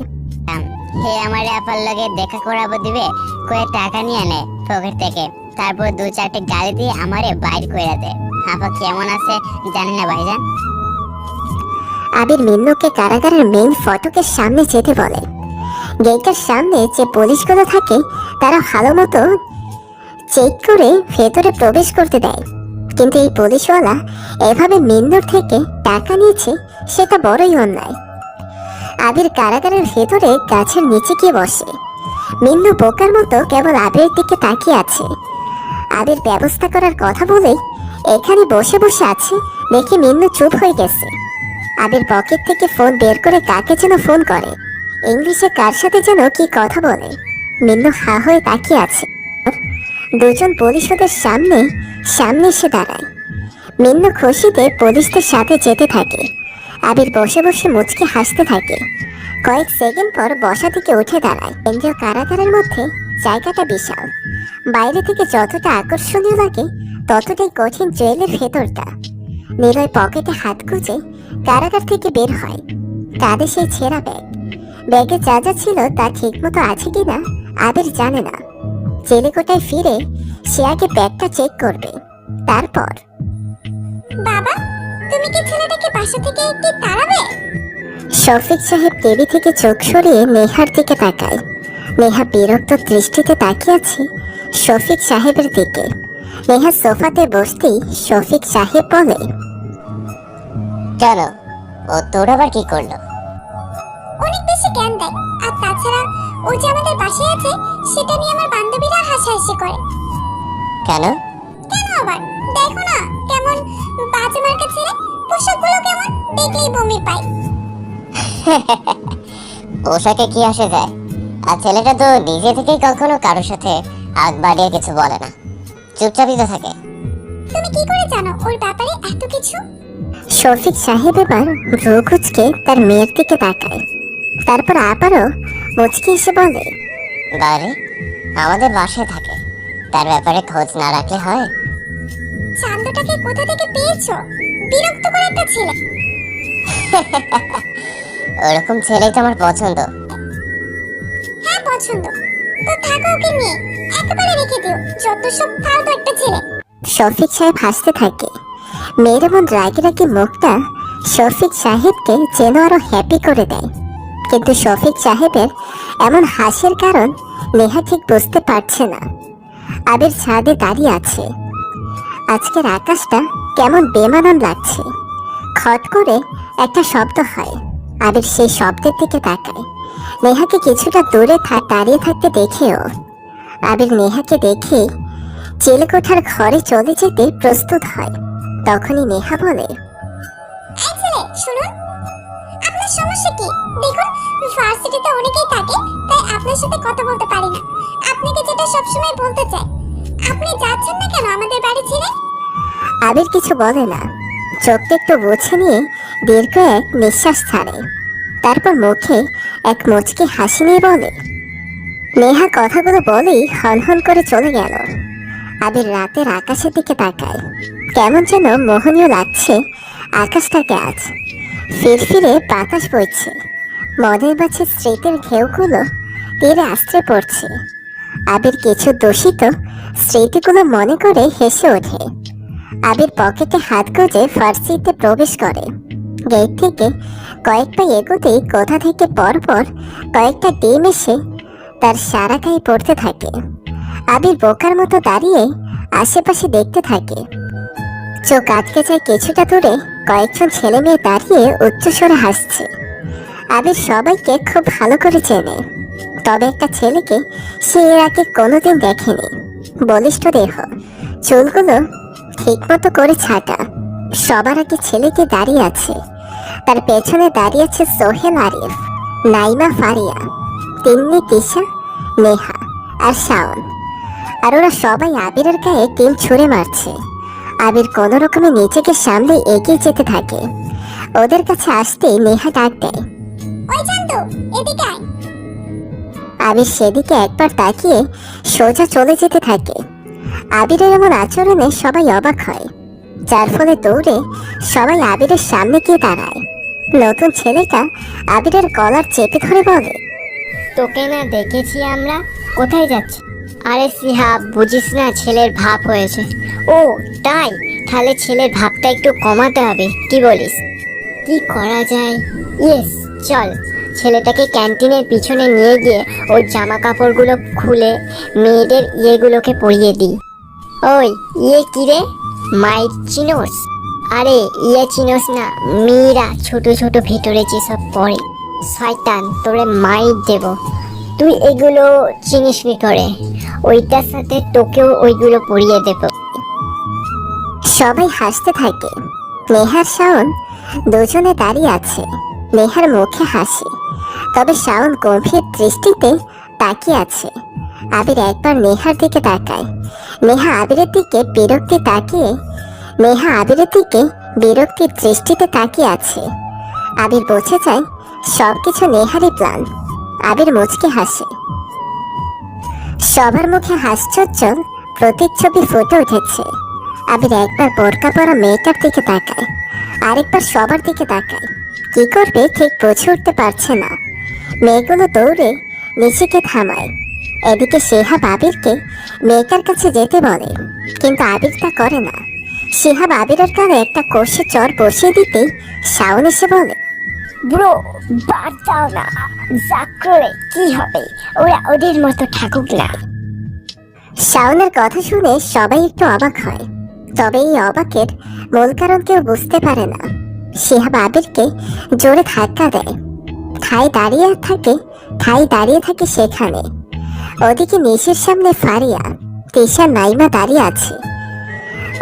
হে আমার আপার লগে দেখা করাবো দিবে, কয়ে টাকা নিয়ে নেয় পকেট থেকে, তারপর 2-4টি গালি দিয়ে আমারে বাইর করে দেয়। আপা কেমন আছে জানি না ভাইজান। আবির মিন্নুকে কারাগারের মেইন ফটকের সামনে যেতে বলে। গেটের সামনে যে পুলিশগুলো থাকে তারা ভালো মতো চেক করে ভেতরে প্রবেশ করতে দেয়। কিন্তু এই পুলিশওয়ালা এভাবে মিন্নুর থেকে টাকা নিয়েছে, সেটা বড়ই অন্যায়। আবির কারাগারের ভেতরে গাছের নিচে গিয়ে বসে। মিন্নু বোকার মতো কেবল আবিরের দিকে তাকিয়ে আছে। আবির ব্যবস্থা করার কথা বলেই এখানে বসে বসে আছে দেখে মিন্নু চুপ হয়ে গেছে। আবির পকেট থেকে ফোন বের করে কাকে যেন ফোন করে, ইংলিশে কার সাথে যেন কি কথা বলে। মিন্নু হা হয়ে তাকিয়ে আছে। দুজন পুলিশ ওদের সামনে এসে দাঁড়ায়। মিন্নু খুশিতে পুলিশদের সাথে যেতে থাকে। আবির বসে বসে মুচকে হাসতে থাকে। কয়েক সেকেন্ড পর বসা থেকে উঠে দাঁড়ায়। কেন্দ্রীয় কারাগারের মধ্যে জায়গাটা বিশাল। বাইরে থেকে যতটা আকর্ষণীয় লাগে ততটাই কঠিন জেলের ভেতরটা। নিলয় পকেটে হাত গুজে কারাগার থেকে বের হয়। কাঁধে সেই ছেঁড়া ব্যাগ। ব্যাগে যা যা ছিল তা ঠিক মতো আছে কিনা আবির জানে না। জেলেকোটায় ফিরে সে আগে ব্যাগটা চেক করবে, তারপর। বাবা, তুমি কি ছেলেটাকে বাসা থেকে একটু তাড়াবে? শফিক সাহেব টেবিল থেকে চোখ সরিয়ে নেহার দিকে তাকায়। নেহা বিরক্ত দৃষ্টিতে তাকিয়ে আছে শফিক সাহেবের দিকে। নেহা সোফাতে বসতেই শফিক সাহেব বলে, কেন, ও তোর আবার কি করলো? অনেক বেশি জ্ঞান দেয়। আর তাছাড়া ও যে আমাদের বাসায় আছে সেটা নিয়ে আমার বান্ধবীরা হাসাহাসি করে। কেন? কেন আবার? দেখো না কেমন বাজে মার্কা ছেলে, পোশাকগুলো কেমন, দেখলেই বমি পায়। পোশাকে কি আসে যায়? আর ছেলেটা তো নিজে থেকেই কখনো কারোর সাথে আগ বাড়িয়ে কিছু বলে না, চুপচাপই তো থাকে। তুমি কি করে জানো ওর ব্যাপারে এত কিছু? শফিক সাহেব এবার ভ্রু কুঁচকে তার মেয়ের দিকে তাকায়। তারপর আবারও মুচকি এসে বলে, বারে, আমাদের বাসায় থাকে, তার ব্যাপারে খোঁজ না রাখলে হয়? চান্দটাকে কোথা থেকে পেয়েছো? বিরক্ত করে একটা ছেলে। ওরকম ছেলেই তো আমার পছন্দ। হ্যাঁ পছন্দ, তো থাকো ওকে নিয়ে, একেবারে রেখে দিও, যত সব ফালতু একটা ছেলে। শফিক সাহেব হাসতে থাকে। মেয়ের এমন রাগি রাগি মুখটা শফিক সাহেবকে যেন আরো হ্যাপি করে দেয়। কিন্তু শফিক সাহেবের এমন হাসির কারণ নেহা ঠিক বুঝতে পারছে না। আবির ছাদে দাঁড়িয়ে আছে। আজকের আকাশটা কেমন বেমানান লাগছে। খট করে একটা শব্দ হয়। আবির সেই শব্দের দিকে তাকায়। নেহাকে কিছুটা দূরে দাঁড়িয়ে থাকতে দেখেও আবির নেহাকে দেখে জেলেকোঠার ঘরে চলে যেতে প্রস্তুত হয়। তখনই নেহা বলে, এই ছেলে শুনুন, আপনার সমস্যা কি? দেখুন ভার্সিটিতে অনেকেই থাকে, তাই আপনার সাথে কথা বলতে পারি না। আপনাকে যেটা সবসময় বলতে চাই, আপনি যাচ্ছেন না কেন আমাদের বাড়ি ছেড়ে? আবির কিছু বলে না, চোখটা একটু মুছে নিয়ে দীর্ঘ এক নিঃশ্বাস ছাড়ে। তারপর মুখে এক মুচকি হাসি নিয়ে বলে, নেহা কথাগুলো বলেই হনহন করে চলে গেল। আবির রাতের আকাশের দিকে তাকায়। কেমন যেন মোহনীয় লাগছে আকাশটাকে আজ। ফিরফিরে বাতাস বইছে। মনের মাঝে স্মৃতির ঢেউগুলো তীরে আশ্রে পড়ছে। আবির কিছু দূষিত স্মৃতিগুলো মনে করে হেসে ওঠে। আবির পকেটে হাত গুজে ফার্সিতে প্রবেশ করে। গেট থেকে কয়েক পা এগোতেই কোথা থেকে পরপর কয়েকটা ডিম এসে তার সারা গায়ে পড়তে থাকে। আবির বোকার মতো দাঁড়িয়ে আশেপাশে দেখতে থাকে। চোখ আটকে যায় কিছুটা দূরে কয়েকজন ছেলে মেয়ে দাঁড়িয়ে উচ্চস্বরে হাসছে। আবির সবাইকে খুব ভালো করে চেনে, তবে একটা ছেলেকে সে এর আগে কোনোদিন দেখেনি। বলিষ্ঠ দেহ, চুলগুলো ঠিকমতো করে ছাটা। সবার আগে ছেলেটি দাঁড়িয়ে আছে, তার পেছনে দাঁড়িয়ে আছে সোহেল, আরিফ, নাইমা, ফারিয়া, তিন্নি, তিশা, নেহা আর শাওন। আর ওরা সবাই আবিরের গায়ে টিম ছুঁড়ে মারছে। আবির কোনো রকমে নিজেকে সামনে এগিয়ে যেতে থাকে। ওদের কাছে আসতেই নেহা ডাক দেয়, ওই চান্দু, এদিকে আয়। আবির সেদিকে একবার তাকিয়ে সোজা চলে যেতে থাকে। আবিরের এমন আচরণে সবাই অবাক হয়, যার ফলে দৌড়ে সবাই আবিরের সামনে গিয়ে দাঁড়ায়। নতুন ছেলেটা আবিরের কলার চেপে ধরে বলে, তোকে না দেখেছি আমরা, কোথায় যাচ্ছি? আরে সিহা, বুঝিস না ছেলের ভাব হয়েছে। ও তাই, তাহলে ছেলের ভাবটা একটু কমাতে হবে, কি বলিস? কি করা যায়? ইয়েস, চল ছেলেটাকে ক্যান্টিনের পিছনে নিয়ে গিয়ে ওর জামা কাপড়গুলো খুলে মেয়েদের ইয়েগুলোকে পরিয়ে দিই। ওই ইয়ে কি রে, মাইক চিনোস? আরে ইয়ে চিনোস না, মেয়েরা ছোট ছোট ভিতরে যেসব পরে। শয়তান, তোরে মাইক দেব। তুই এগুলো চিনিস কি করে? ওইটার সাথে তোকেও ওইগুলো পরিয়ে দেব। সবাই হাসতে থাকে। নেহার শাওন দুজনে দাঁড়িয়ে আছে। নেহার মুখে হাসি, তবে শাওন গম্ভীর দৃষ্টিতে তাকিয়ে আছে। আবির একবার নেহার দিকে তাকায়। নেহা আবিরের দিকে বিরক্তির দৃষ্টিতে তাকিয়ে আছে। আবির বোঝে যায় সবকিছু নেহারই প্ল্যান। আবির মুচকে হাসে। সবার মুখে হাস্যোজ্জ্বল প্রতিচ্ছবি ফুটে উঠেছে। আবির একবার বোরকা পরা মেয়েটার দিকে তাকায়, আরেকবার সবার দিকে তাকায়। কি করবে ঠিক বুঝে উঠতে পারছে না। মেয়েগুলো দৌড়ে নিশিকে থামায়। এদিকে শিহাব আবিরকে মেয়েটার কাছে যেতে বলে, কিন্তু আবির তা করে না। শিহাব আবিরের কানে একটা কষে চর বসিয়ে দিতেই শাওন এসে বলে, ব্রো, বাদ দাও না, জাকরে কি হবে, ওরা ওদের মতো ঠাকুক না। শাওনের কথা শুনে সবাই একটু অবাক হয়, তবে এই অবাকের মূল কারণ কেউ বুঝতে পারে না। শিহাব আবিরকে জোরে ধাক্কা দেয়। ঠাই দাঁড়িয়ে থাকে সেখানে। ওদিকে নিশির সামনে ফারিয়া, তিশা, নাইমা দাঁড়িয়ে আছে।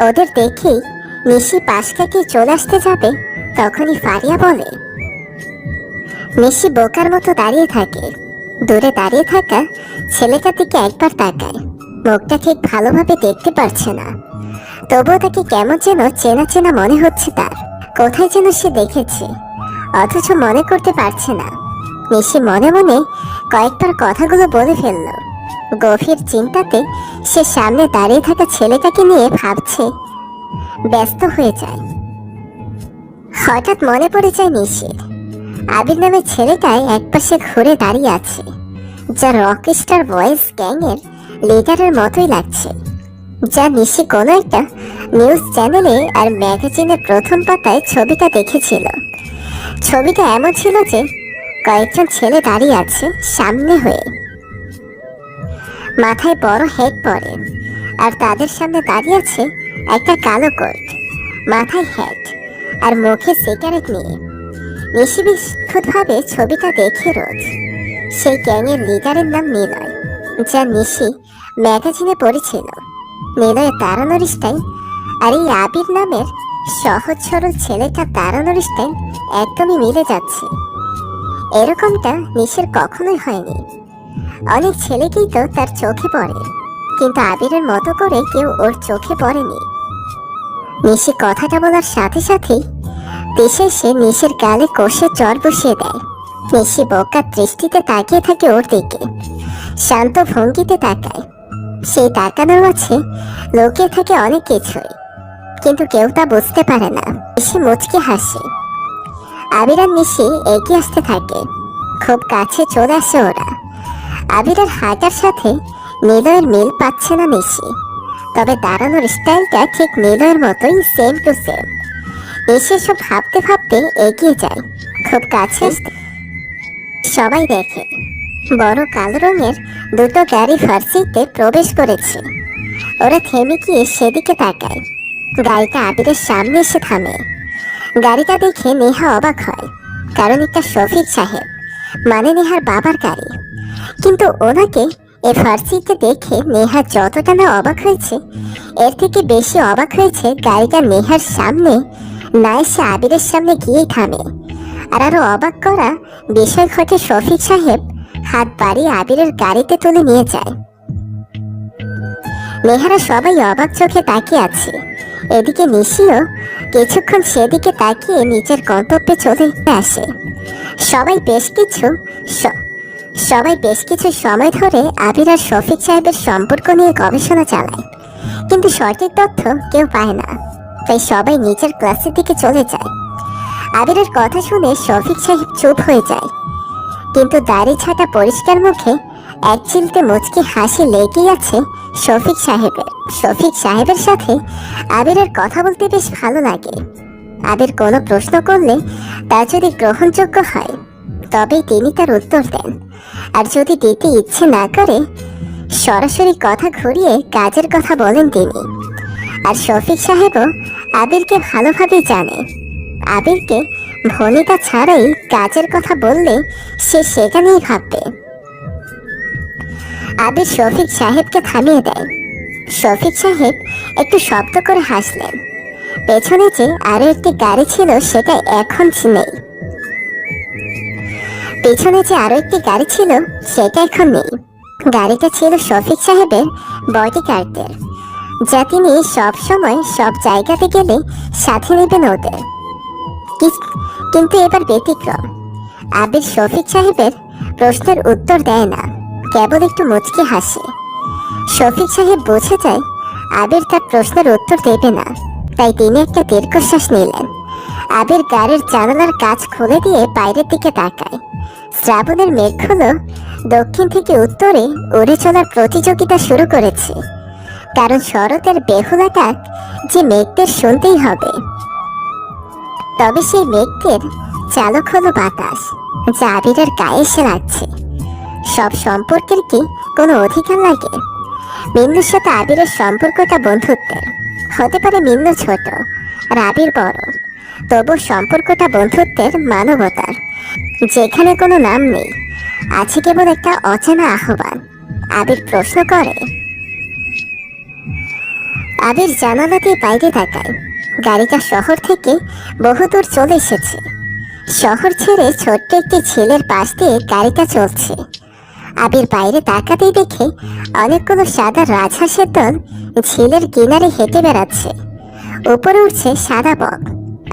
ওদের দেখেই নিশি পাশ কাটিয়ে চলে আসতে যাবে, তখনই ফারিয়া বলে। নিশি বোকার মতো দাঁড়িয়ে থাকে। দূরে দাঁড়িয়ে থাকা ছেলেটার দিকে একবার তাকায়। মুখটা ঠিক ভালোভাবে দেখতে পারছে না, তবুও তাকে কেমন যেন চেনা চেনা মনে হচ্ছে। তার কোথায় যেন সে দেখেছে, অথচ মনে করতে পারছে না। নিশি মনে মনে কয়েকবার কথাগুলো বলে ফেলল। গভীর চিন্তাতে সে সামনে দাঁড়িয়ে থাকা ছেলেটাকে নিয়ে ভাবছে, ব্যস্ত হয়ে যায়। হঠাৎ মনে পড়ে যায় নিশির। আবির নামের ছেলেটাই একপাশে ঘুরে দাঁড়িয়ে আছে, যা রকস্টার বয়েজ গ্যাংয়ের লিডারের মতোই লাগছে। যা নিশি কোনো একটা নিউজ চ্যানেলে আর ম্যাগাজিনের প্রথম পাতায় ছবিটা দেখেছিল। ছবিটা এমন ছিল যে কয়েকজন ছেলে দাঁড়িয়ে আছে সামনে হয়ে, মাথায় বড় হেড পরে, আর তাদের সামনে দাঁড়িয়ে আছে একটা কালো কোট, মাথায় হ্যাট আর মুখে সিগারেট নিয়ে। নিশি বিস্ফুটভাবে ছবিটা দেখে রোজ। সেই গ্যাংয়ের লিডারের নাম নিলয়, যা নিশি ম্যাগাজিনে পড়েছিল। নিলয়ের দাঁড়ানোর স্টাইল আর এই আবির নামের সহজ সরল ছেলেটার দাঁড়ানোর স্টাইল একদমই মিলে যাচ্ছে। এরকমটা নিশির কখনোই হয়নি। অনেক ছেলেকেই তো তার চোখে পড়ে, কিন্তু আবিরের মতো করে কেউ ওর চোখে পড়েনি। নিশি কথাটা বলার সাথে সাথেই দেশে সে নিশির গালে কষে চর বসিয়ে দেয়। নিশি বোকার দৃষ্টিতে তাকিয়ে থাকে ওর দিকে, শান্ত ভঙ্গিতে তাকায়। সেই তাকানোর মাঝে লুকিয়ে থাকে অনেক কিছুই, কিন্তু কেউ তা বুঝতে পারে না। নিশি মুচকে হাসে। আবির আর নিশি এগিয়ে আসতে থাকে। খুব কাছে চলে আসে ওরা। আবিরের হাঁটার সাথে নিলয়ের মিল পাচ্ছে না নিশি, তবে দাঁড়ানোর স্টাইলটা ঠিক নিলয়ের মতোই, সেম টু সেম। নিশি সব ভাবতে ভাবতে এগিয়ে যায়। খুব কাছে আসতে সবাই দেখে বড় কালো রঙের দুটো গাড়ি ফার্সিতে প্রবেশ করেছে। ওরা থেমে গিয়ে সেদিকে তাকায়। গাড়িটা আবিরের সামনে এসে থামে। গাড়িটা দেখে নেহা অবাক হয়, কারণ এটা শফিক সাহেব মানে নেহার বাবার গাড়ি। কিন্তু ওনাকে এই ফার্সিতে দেখে নেহা যতটা না অবাক হয়েছে, এর থেকে বেশি অবাক হয়েছে গাড়িটা নেহার সামনে না এসে আবিরের সামনে গিয়েই থামে। আর আরো অবাক করা বিষয় ঘটে, শফিক সাহেব হাত বাড়িয়ে আবিরের গাড়িতে তুলে নিয়ে যায়। নেহারা সবাই অবাক চোখে তাকিয়ে আছে। এদিকে নিশিও কিছুক্ষণ সেদিকে তাকিয়ে নিজের গন্তব্যে চলে আসে। সবাই বেশ কিছু সময় ধরে আবির আর শফিক সাহেবের সম্পর্ক নিয়ে গবেষণা চালায়, কিন্তু সঠিক তথ্য কেউ পায় না। তাই সবাই নিজের ক্লাসের দিকে চলে যায়। আবিরের কথা শুনে শফিক সাহেব চুপ হয়ে যায়, কিন্তু দাড়ি ছাটা পরিষ্কার মুখে এক চিলতে মুচকি হাসি লেগেই আছে শফিক সাহেবের সাথে আবিরের কথা বলতে বেশ ভালো লাগে। আবির কোনো প্রশ্ন করলে তা যদি গ্রহণযোগ্য হয় তবেই তিনি তার উত্তর দেন, আর যদি দিতে ইচ্ছে না করে সরাসরি কথা ঘুরিয়ে কাজের কথা বলেন তিনি। আর শফিক সাহেবও আবিরকে ভালোভাবে জানে। আবিরকে ভনিতা ছাড়াই কাজের কথা বললে সে সেখানেই ভাববে। আবির শফিক সাহেবকে থামিয়ে দেয়। শফিক সাহেব একটু শব্দ করে হাসলেন। পেছনে যে আরো একটি গাড়ি ছিল সেটা এখন নেই। গাড়িটা ছিল শফিক সাহেবের বডিগার্ডদের, যা তিনি সব সময় সব জায়গাতে গেলে সাথে নেবেন ওদের। কিন্তু এবার ব্যতিক্রম। আবির শফিক সাহেবের প্রশ্নের উত্তর দেয় না, কেবল একটু মুচকি হাসে। শফিক সাহেব বুঝে যায় আবির তার প্রশ্নের উত্তর দেবে না, তাই তিনি একটা দীর্ঘশ্বাস নিলেন। আবির গাড়ির জানালার কাঁচ খুলে দিয়ে বাইরের দিকে তাকায়। শ্রাবণের মেঘগুলো দক্ষিণ থেকে উত্তরে উড়ে চলার প্রতিযোগিতা শুরু করেছে, কারণ শরতের বেহুলা ডাক যে মেঘদের শুনতেই হবে। তবে সেই মেঘদের চালক হলো বাতাস, যা আবিরের গায়ে এসে লাগছে। সব সম্পর্কের কি কোনো অধিকার লাগে? মিন্নুর সাথে আবিরের সম্পর্কটা বন্ধুত্বের। হতে পারে মিন্নু ছোট আর আবির বড়, তবু সম্পর্কটা বন্ধুত্বের, মানবতার। যেখানে কোনো নাম নেই, আছে কেবল একটা অচেনা আহ্বান। আবির প্রশ্ন করে। আবির জানালা দিয়ে বাইরে তাকায়। গাড়িটা শহর থেকে বহুদূর চলে এসেছে। শহর ছেড়ে ছোট্ট একটি ঝিলের পাশ দিয়ে গাড়িটা চলছে। আবির বাইরে তাকাতেই দেখে অনেকগুলো সাদা রাজহাঁসের দল ঝিলের কিনারে হেঁটে বেড়াচ্ছে। উপরে উঠছে সাদা বক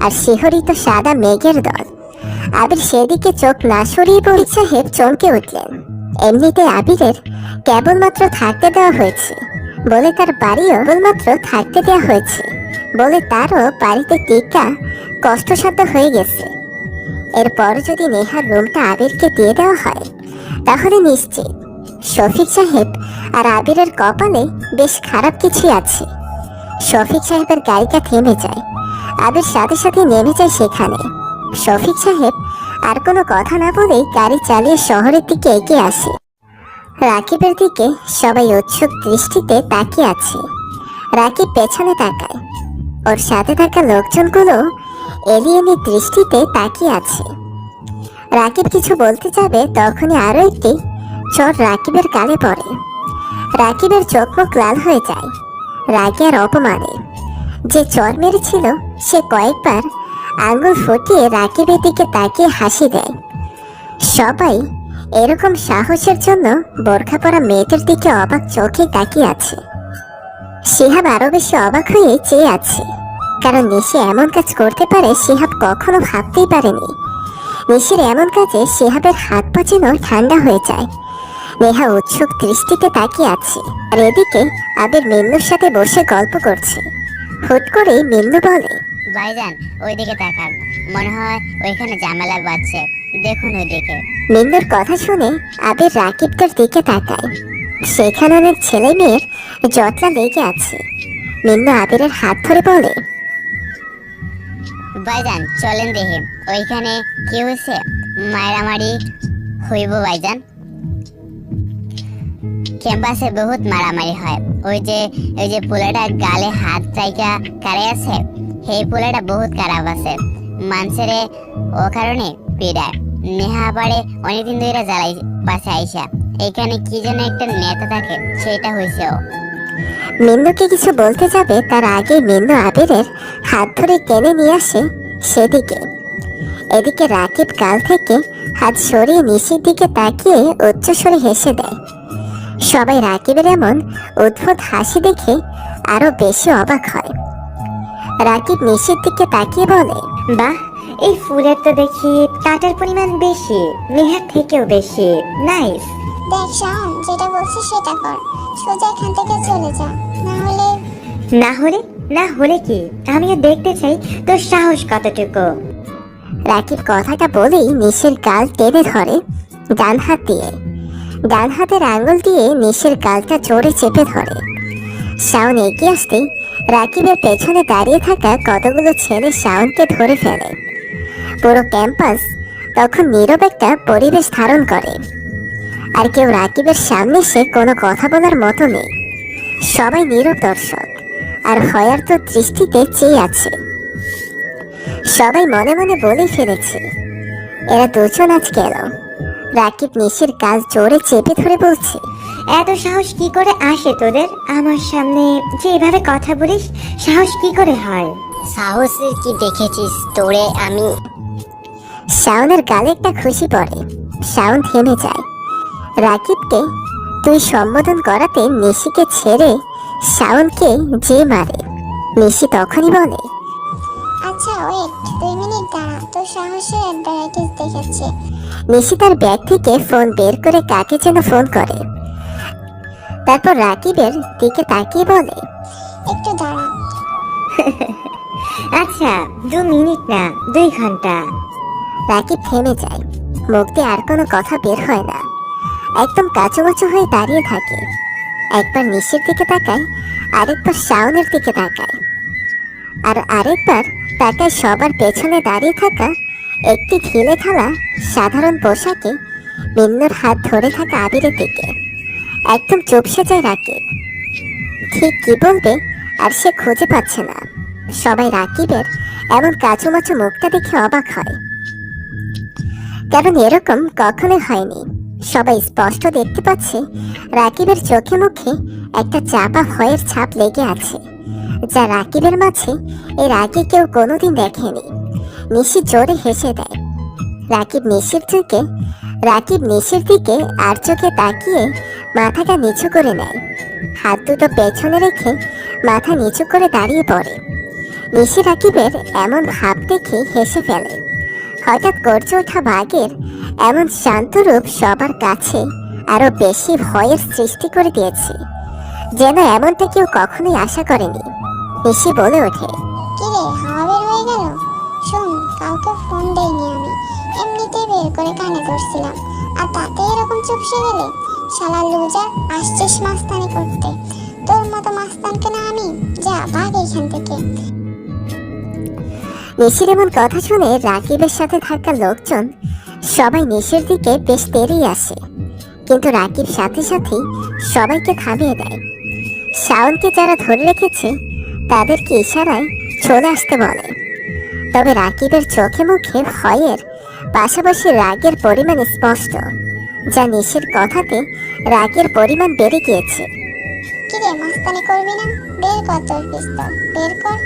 আর শিহরিত সাদা মেঘের দল। আবির সেদিকে চোখ না সরিয়ে শফিক সাহেব চমকে উঠলেন। এমনিতে আবিরের কেবলমাত্র থাকতে দেওয়া হয়েছে বলে তারও বাড়িতে টিকা কষ্টসাধ্য হয়ে গেছে। এরপর যদি নেহার রুমটা আবিরকে দিয়ে দেওয়া হয়, তাহলে নিশ্চিত শফিক সাহেব আর আবিরের কপালে বেশ খারাপ কিছুই আছে। শফিক সাহেবের গাড়িটা থেমে যায়। আবির সাথে সাথে নেমে যায় সেখানে। শফিক সাহেব আর কোনো কথা না বলেই গাড়ি চালিয়ে শহরের দিকে এগিয়ে আসে। রাকিবের দিকে সবাই উৎসুক দৃষ্টিতে তাকিয়ে আছে। রাকিব পেছনে তাকায়। ওর সাথে থাকা লোকজনগুলো এলিয়েনি দৃষ্টিতে তাকিয়ে আছে। রাকিব কিছু বলতে যাবে, তখনই আরো একটি চোর রাকিবের গালে পড়ে। রাকিবের চোখ মুখ লাল হয়ে যায় রাগে আর অপমানে। যে চোর মেরেছিল সে কয়েকবার আঙ্গুল ফুটিয়ে রাকিবের দিকে তাকিয়ে হাসি দেয়। সবাই এরকম সাহসের জন্য বোরখা পরা মেয়েদের দিকে অবাক চোখে তাকিয়ে আছে। শিহাব আরো বেশি অবাক হয়ে চেয়ে আছে, কারণ নিশি এমন কাজ করতে পারে শিহাব কখনো ভাবতেই পারেনি। নিশির এমন কাজে শিহাবের হাত পা যেন ঠান্ডা হয়ে যায়। নেহা উৎসুক দৃষ্টিতে তাকিয়ে আছে, আর এদিকে আবির মিন্নুর সাথে বসে গল্প করছে। হুট করেই মিন্নু বলে, ভাইজান ওইদিকে তাকান, মনে হয় ওইখানে ঝামেলা বাজছে, দেখুন ওইদিকে। মিন্নুর কথা শুনে আবির রাকিবদের দিকে তাকায়। সেখানে অনেক ছেলে মেয়ের জটলা লেগে আছে। মিন্নু আবিরের হাত ধরে বলে, ভাইজান চলেন দেখে ওইখানে কি হয়েছে, মারামারি হইব ভাইজান। ক্যাম্পাসে বহুত মারামারি হয়। ওই যে পোলাটা গালে হাত চাইকা কারে আছে, সেই পোলাটা বহুত খারাপ আছে। মানুষেরে ও কারণে পিড়ায়। নেহা আবারে অনেকদিন ধরে জ্বালাই বাসা আইসা এখানে কি যেন একটা নেতা থাকে, সেটা হয়েছে ও। মিন্নুকে কিছু বলতে যাবে তার আগে মিন্নু আবিরের হাত ধরে টেনে নিয়ে আসে সেদিকে। এদিকে রাকিব গাল থেকে হাত সরিয়ে নিশির দিকে তাকিয়ে উচ্চস্বরে হেসে দেয়। সবাই রাকিবের এমন অদ্ভুত হাসি দেখে আরো বেশি অবাক হয়। রাকিব নিশির দিকে তাকিয়ে বলে, বাহ, এই ফুলের তো দেখি কাটার পরিমাণ বেশি, নেহার থেকেও বেশি। নাইস। দেখ শাওন, যেটা বলছি সেটা কর, সোজা এখান থেকে চলে যা, না হলে না হলে? না হলে কি? আমিও দেখতে চাই তোর সাহস কতটুকু। রাকিব কথাটা বলেই নিশির গাল টেনে ধরে ডান হাত দিয়ে। ডান হাতের আঙুল দিয়ে নিশির গালটা জোরে চেপে ধরে। শাওন এগিয়ে আসতেই রাকিবের পেছনে দাঁড়িয়ে থাকা কতগুলো ছেলে শাওনকে ধরে ফেলে। পুরো ক্যাম্পাস তখন নীরব একটা পরিবেশ ধারণ করে। আর কেউ রাকিবের সামনে এসে কোনো কথা বলার মতো নেই। সবাই নীরব দর্শক আর ভয়ার্ত দৃষ্টিতে চেয়ে আছে। সবাই মনে মনে বলে ফেলেছে, এরা দুজন আজ গেল। রাকিব নিশির গাল জোরে চেপে ধরে বলছে, এত সাহস কি করে আসে তোদের? আমার সামনে যে এভাবে কথা বলিস, সাহস কি করে হয়? সাহসের কি দেখেছিস তোরে আমি? শাওনের গালে একটা খুশি পড়ে। শাওন থেমে যায়। রাকিবকে তুই সম্বোধন করাতে নিশিকে ছেড়ে শাওনকে যে মারে। নিশি তখনই বলে, আচ্ছা ওয়েট 2 মিনিট দাঁড়া, তোর সাহসের অ্যাডভান্টেজ দেখাচ্ছে। নিশি তার ব্যাগ থেকে ফোন বের করে কাকে যেন ফোন করে। তারপর রাকিবের দিকে তাকিয়ে বলে, একটু দাঁড়া। আচ্ছা 2 মিনিট না, 2 ঘন্টা। রাকিব থেমে যায়। মুখ দিয়ে আর কোনো কথা বের হয় না। একদম কাচুমাচু হয়ে দাঁড়িয়ে থাকে। একবার নিশির দিকে তাকায়, আরেকবার শাওনের দিকে তাকায়, আর আরেকবার তাকায় সবার পেছনে দাঁড়িয়ে থাকা একটি ঢিলে ঢালা সাধারণ পোশাকে মিন্নুর হাত ধরে থাকা আবিরের দিকে। একদম চুপসে যায় রাকিব। ঠিক কি বলবে আর সে খুঁজে পাচ্ছে না। সবাই রাকিবের এমন কাচুমাচু মুখটা দেখে অবাক হয়, কারণ এরকম কখনোই হয়নি। সবাই স্পষ্ট দেখতে পাচ্ছে রাকিবের চোখে মুখে একটা চাপা ভয়ের ছাপ লেগে আছে, যা রাকিবের মাঝে এর আগে কেউ কোনোদিন দেখেনি। নিশি জোরে হেসে দেয়। রাকিব নিশির দিকে আর চোখে তাকিয়ে মাথাটা নিচু করে নেয়। হাত দুটো পেছনে রেখে মাথা নিচু করে দাঁড়িয়ে পড়ে। নিশি রাকিবের এমন ভাব দেখে হেসে ফেলে। হঠাৎ গর্জে ওঠা বাঘের এমন শান্ত রূপ সবার কাছে আরো বেশি ভয়ের সৃষ্টি করে দিয়েছে, যেন এমনটা কেউ কখনোই আশা করেনি। নিশি বলে ওঠে, কিরে, হাওয়া বের হয়ে গেল? শোন, কাউকে ফোন দেইনি আমি, এমনিতেই বের করে কানে ধরছিলাম, আর তাতে এরকম চুপসে গেলে? শালা লুজার, আসছিস মাস্তানি করতে? তোর মতো মাস্তানকে না আমি, যা ভাগ এইখান থেকে। নিশির এমন কথা শুনে রাকিবের সাথে থাকা লোকজন সবাই নিশির দিকে বেশ তেড়েই আসে, কিন্তু রাকিব সাথে সাথেই সবাইকে থামিয়ে দেয়। শাওনকে যারা ধরে রেখেছে তাদেরকে ইশারায় চলে আসতে বলে। তবে রাকিবের চোখে মুখে ভয়ের পাশাপাশি রাগের পরিমাণ স্পষ্ট, যা নিশির কথাতে রাগের পরিমাণ বেড়ে গিয়েছে। কিরে, মাস্তানি করবি না? বের কর তোর পিস্তল, বের কর,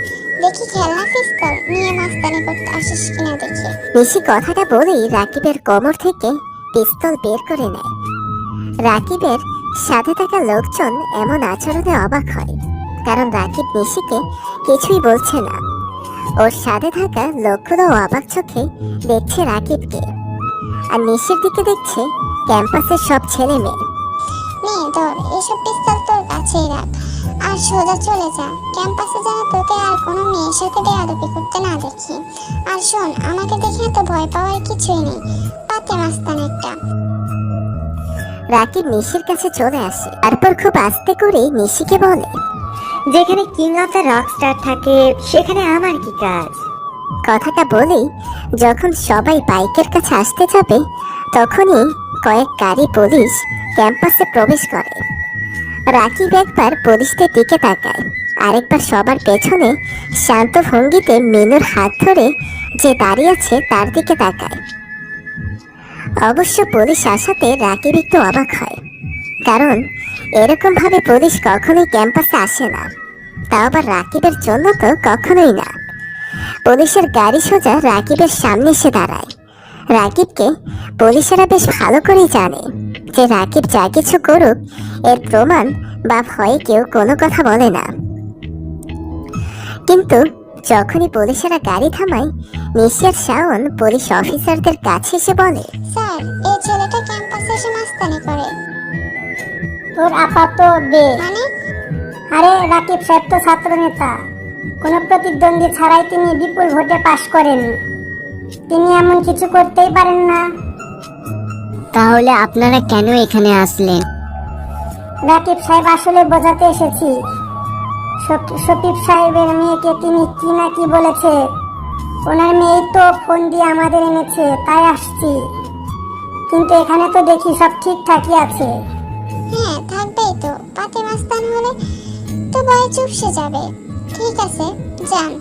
দেখি খেলনা পিস্তল নিয়ে মাস্তানি করতে আসিস কিনা দেখি। নিশি কথাটা বলেই রাকিবের কোমর থেকে পিস্তল বের করে নেয়। রাকিবের সাথে থাকা লোকজন এমন আচরণে অবাক হয়, কারণ রাকিব নিশিকে কিছুই বলছে না। ওর সাথে থাকা লোকগুলো অবাক চোখে দেখছে রাকিবকে, আর নিশির দিকে দেখছে ক্যাম্পাসের সব ছেলে মেয়ে। নে ধর, এসব পিস্তল তোর কাছেই রাখ, আর সোজা চলে যা। ক্যাম্পাসে যেন তোকে আর কোনো মেয়ের সাথে বেয়াদবি করতে না দেখি। আর শোন, আমাকে দেখে এত ভয় পাওয়ার কিছুই নেই, পাতে মাস্তান একটা। রাকিব নিশির কাছে চলে আসে, তারপর খুব আস্তে করে নিশিকে বলে, যেখানে কিং অফ দ্য রকস্টার থাকে সেখানে আমার কি কাজ? কথাটা বলেই যখন সবাই বাইকের কাছে আসতে যাবে তখনই কয়েক গাড়ি পুলিশ ক্যাম্পাসে প্রবেশ করে। রাকিব একবার পুলিশদের দিকে তাকায়, আরেকবার সবার পেছনে শান্ত ভঙ্গিতে মিনুর হাত ধরে যে দাঁড়িয়ে আছে তার দিকে তাকায়। অবশ্য পুলিশ আসাতে রাকিব একটু অবাক হয়, কারণ এরকম ভাবে পুলিশ কখনোই ক্যাম্পাসে আসে না, তাও আবার রাকিবের জন্য তো কখনোই না। পুলিশের গাড়ি সোজা রাকিবের সামনে এসে দাঁড়ায়। রাকিবকে পুলিশেরা বেশ ভালো করেই জানে যে রাকিব যা কিছু করুক এর প্রমাণ বা ভয়ে কেউ কোনো কথা বলে না। কিন্তু যখনই পুলিশেরা গাড়ি থামায়, নিশি আর শাওন পুলিশ অফিসারদের কাছে এসে বলে, স্যার, এই ছেলেটা ক্যাম্পাসে এসে মাস্তানি করে। তোর আপা তো বে। মানে? আরে রাকিব সাহেব তো ছাত্র নেতা, কোনো প্রতিদ্বন্দ্বী ছাড়াই তিনি বিপুল ভোটে পাশ করেন, তিনি এমন কিছু করতেই পারেন না। তাহলে আপনারা কেন এখানে আসলেন? রাকিব সাহেব, আসলে বোঝাতে এসেছি, শফিক সাহেবের মেয়েকে তিনি কি না কি বলেছে। ওনার মেয়েই তো ফোন দিয়ে আমাদের এনেছে, তাই আসছি। কিন্তু এখানে তো দেখি সব ঠিকঠাকই আছে। হ্যাঁ, থাকবেই তো। পাতি মাস্তান হলে তো ভয়ে চুপসে যাবে। ঠিক আছে, যান।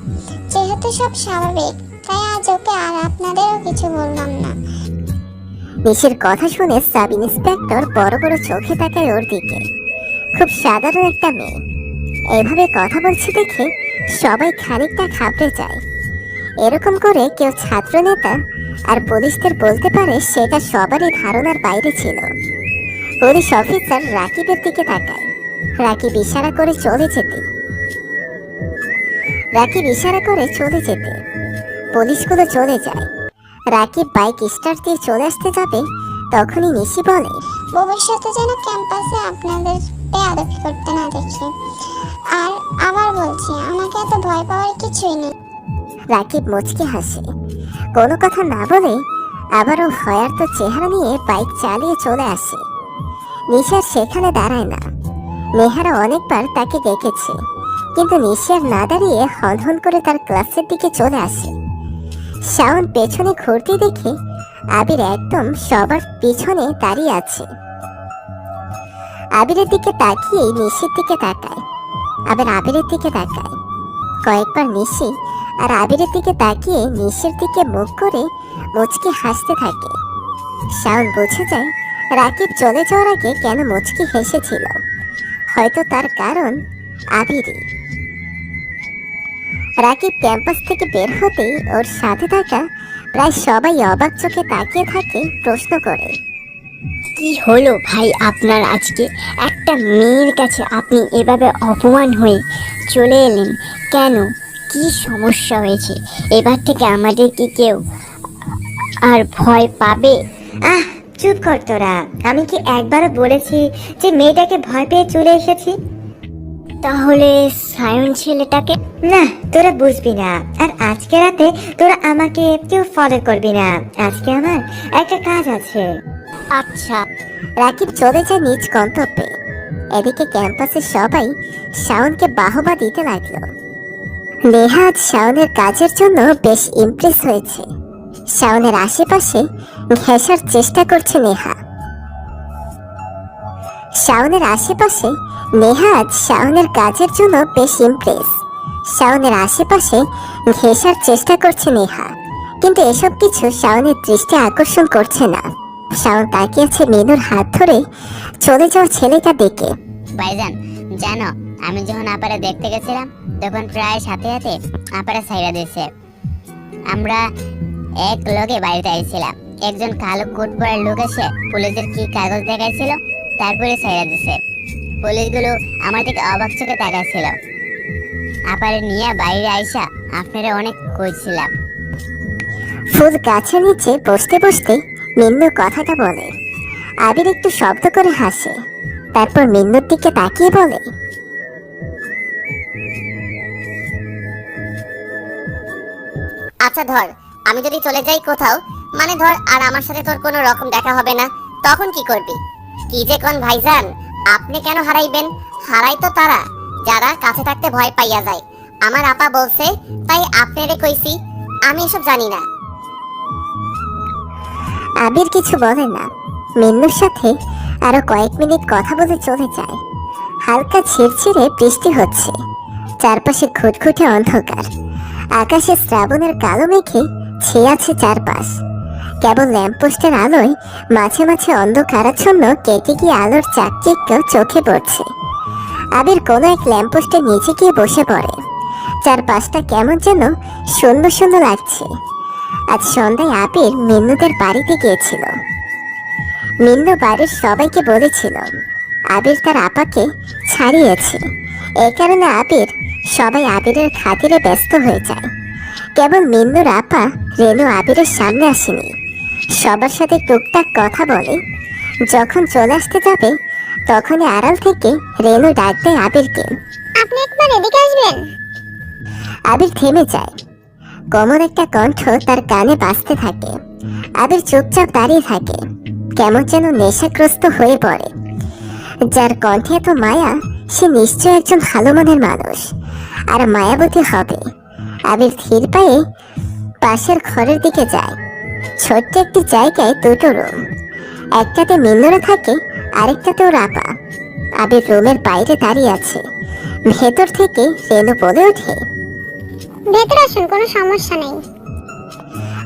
যেহেতু সব স্বাভাবিক, তাই আজ ওকে আর আপনাদেরও কিছু বললাম না। নিশির কথা শুনে সাব ইন্সপেক্টর বড় বড় চোখে তাকায় ওর দিকে। খুব সাধারণ একটা মেয়ে, এভাবে কথা বলছে দেখে সবাই খানিকটা ঘাবড়ে যায়। এরকম করে কেউ ছাত্র নেতা আর পুলিশদের বলতে পারে সেটা সবারই ধারণার বাইরে ছিল। পুলিশ অফিসার রাকিবের দিকে তাকায়। রাকিব ইশারা করে চলে যেতে পুলিশগুলো চলে যায়। রাকিব বাইক স্টার্ট দিয়ে চলে আসতে যাবে, তখনই নিশি বলে, ভবিষ্যতে যেন ক্যাম্পাসে আপনাদের বেয়াদবি করতে না দেখি। আর আবার বলছি, আমাকে এত ভয় পাওয়ার কিছুই নেই। রাকিব মুচকে হাসে। কোনো কথা না বলে আবারও ভয়ার্ত চেহারা নিয়ে বাইক চালিয়ে চলে আসে। নিশার সেখানে দাঁড়ায় না। নেহারা অনেকবার তাকে ডেকেছে, কিন্তু নিশার না দাঁড়িয়ে হনহন করে তার ক্লাসের দিকে চলে আসে। শাওন পেছনে ঘুরতে দেখে আবির একদম সবার পিছনে দাঁড়িয়ে আছে। আবিরের দিকে তাকিয়ে নিশির দিকে তাকায়, আবার আবিরের দিকে তাকায়। কয়েকবার নিশি আর আবিরের দিকে তাকিয়ে নিশির দিকে মুখ করে মুচকি হাসতে থাকে। শাওন বুঝে যায় রাকিব চলে যাওয়ার আগে কেন মুচকি হেসেছিল। হয়তো তার কারণ আবিরই। রাকিব ক্যাম্পাস থেকে বের হতেই ওর সাথে থাকা প্রায় সবাই অবাক চোখে তাকিয়ে থাকে, প্রশ্ন করে, কি হলো ভাই আপনার আজকে? একটা মেয়ের কাছে আপনি এভাবে অপমান হয়ে চলে এলেন কেন? কি সমস্যা হয়েছে? এবার থেকে আমাদের কি কেউ আর ভয় পাবে? চুপ কর তোরা। আমি কি একবারও বলেছি যে মেয়েটাকে ভয় পেয়ে চলে এসেছি? তাহলে সায়ন ছেলেটাকে না, তোরা বুঝবি না। আর আজকে রাতে তোরা আমাকে কেউ ফলো করবি না, আজকে আমার একটা কাজ আছে। আচ্ছা। রাকিব চলে যায় নিজ গন্তব্যে। এদিকে ক্যাম্পাসে সবাই শাওনকে বাহবা দিতে লাগলো। নেহা আজ শাওনের কাজের জন্য বেশ ইমপ্রেস হয়েছে। শাওনের আশেপাশে ঘেঁষার চেষ্টা করছে নেহা। শাওনের আশেপাশে নেহা আজ শাওনের কাজের জন্য বেশ ইমপ্রেস। শাওনের আশেপাশে ঘেঁষার চেষ্টা করছে নেহা, কিন্তু এসব কিছু শাওনের দৃষ্টি আকর্ষণ করছে না। শাওন তাকিয়েছে মিনুর হাত ধরে চলে যাওয়া ছেলেটা দেখে। ভাইজান, জানো আমি যখন আপারে দেখতে গেছিলাম তখন প্রায় সাথে সাথে আপারে সাইরা দিয়েছে। আমরা এক লোকে বাড়িতে আইছিলাম, একজন কালো কোট পরা লোক এসে পুলিশের কি কাগজ দেখাইছিল, তারপরে সাইরা দিছে। পুলিশগুলো আমার থেকে অবাক চোখে তাকাইছিল। আপারে নিয়ে বাইরে আইসা আপনারা অনেক কইছিলাম। ফুল গাছের নিচে বসতে বসতে মিন্নু কথাটা বলে। আবির একটু শব্দ করে হাসে, তারপর মিন্নুর দিকে তাকিয়ে বলে, আচ্ছা ধর, আমি যদি চলে যাই কোথাও, মানে ধর আর আমার সাথে তোর কোনো রকম দেখা হবে না, তখন কি করবি? কি যে কোন ভাইজান, আপনি কেন হারাইবেন? হারাই তো তারা যারা কাছে থাকতে ভয় পাইয়া যায়। আমার আপা বলছে তাই আপনারে কইছি, আমি এসব জানি না। আবির কিছু বলে না। মিন্নুর সাথে আরো কয়েক মিনিট কথা বলে চলে যায়। হালকা ঝিরঝিরে বৃষ্টি হচ্ছে। চারপাশে ঘুটঘুটে অন্ধকার। আকাশে শ্রাবণের কালো মেঘে ছেয়ে আছে চারপাশ। কেবল ল্যাম্পপোস্টের আলোয় মাঝে মাঝে অন্ধকারাচ্ছন্ন কেটে গিয়ে আলোর চাকচিক্য চোখে পড়ছে। আবির কোনো এক ল্যাম্পপোস্টের নিচে গিয়ে বসে পড়ে। চারপাশটা কেমন যেন শূন্য শূন্য লাগছে। আজ সন্ধ্যায় আবির মিন্নুদের বাড়িতে গিয়েছিল। মিন্নু বাড়ির সবাইকে বলেছিল আবির তার আপাকে ছাড়িয়েছে। এই কারণে সবাই আবিরের খাতিরে ব্যস্ত হয়ে যায়। কেবল মিন্নুর আপা রেনু আবিরের সামনে আসেনি। সবার সাথে টুকটাক কথা বলে। যখন চলে আসতে যাবে তখনই আড়াল থেকে রেনু ডাক দেয় আবিরকে। আপনি একবার এদিকে আসবেন। আবির থেমে যায়। কোমল একটা কণ্ঠ তার কানে বাজতে থাকে। আবির চুপচাপ দাঁড়িয়ে থাকে, কেমন যেন নেশাগ্রস্ত হয়ে পড়ে। যার কণ্ঠে এত মায়া সে নিশ্চয় একজন ভালো মনের মানুষ, আর মায়াবতী হবে। আবির ধীর পায়ে পাশের ঘরের দিকে যায়। ছোট্ট একটি জায়গায় দুটো রুম, একটাতে মিন্নুরা থাকে, আরেকটাতে ওর আপা। আবির রুমের বাইরে দাঁড়িয়ে আছে। ভেতর থেকে রেনু বলে ওঠে, ভেতরে আসুন, কোনো সমস্যা নেই।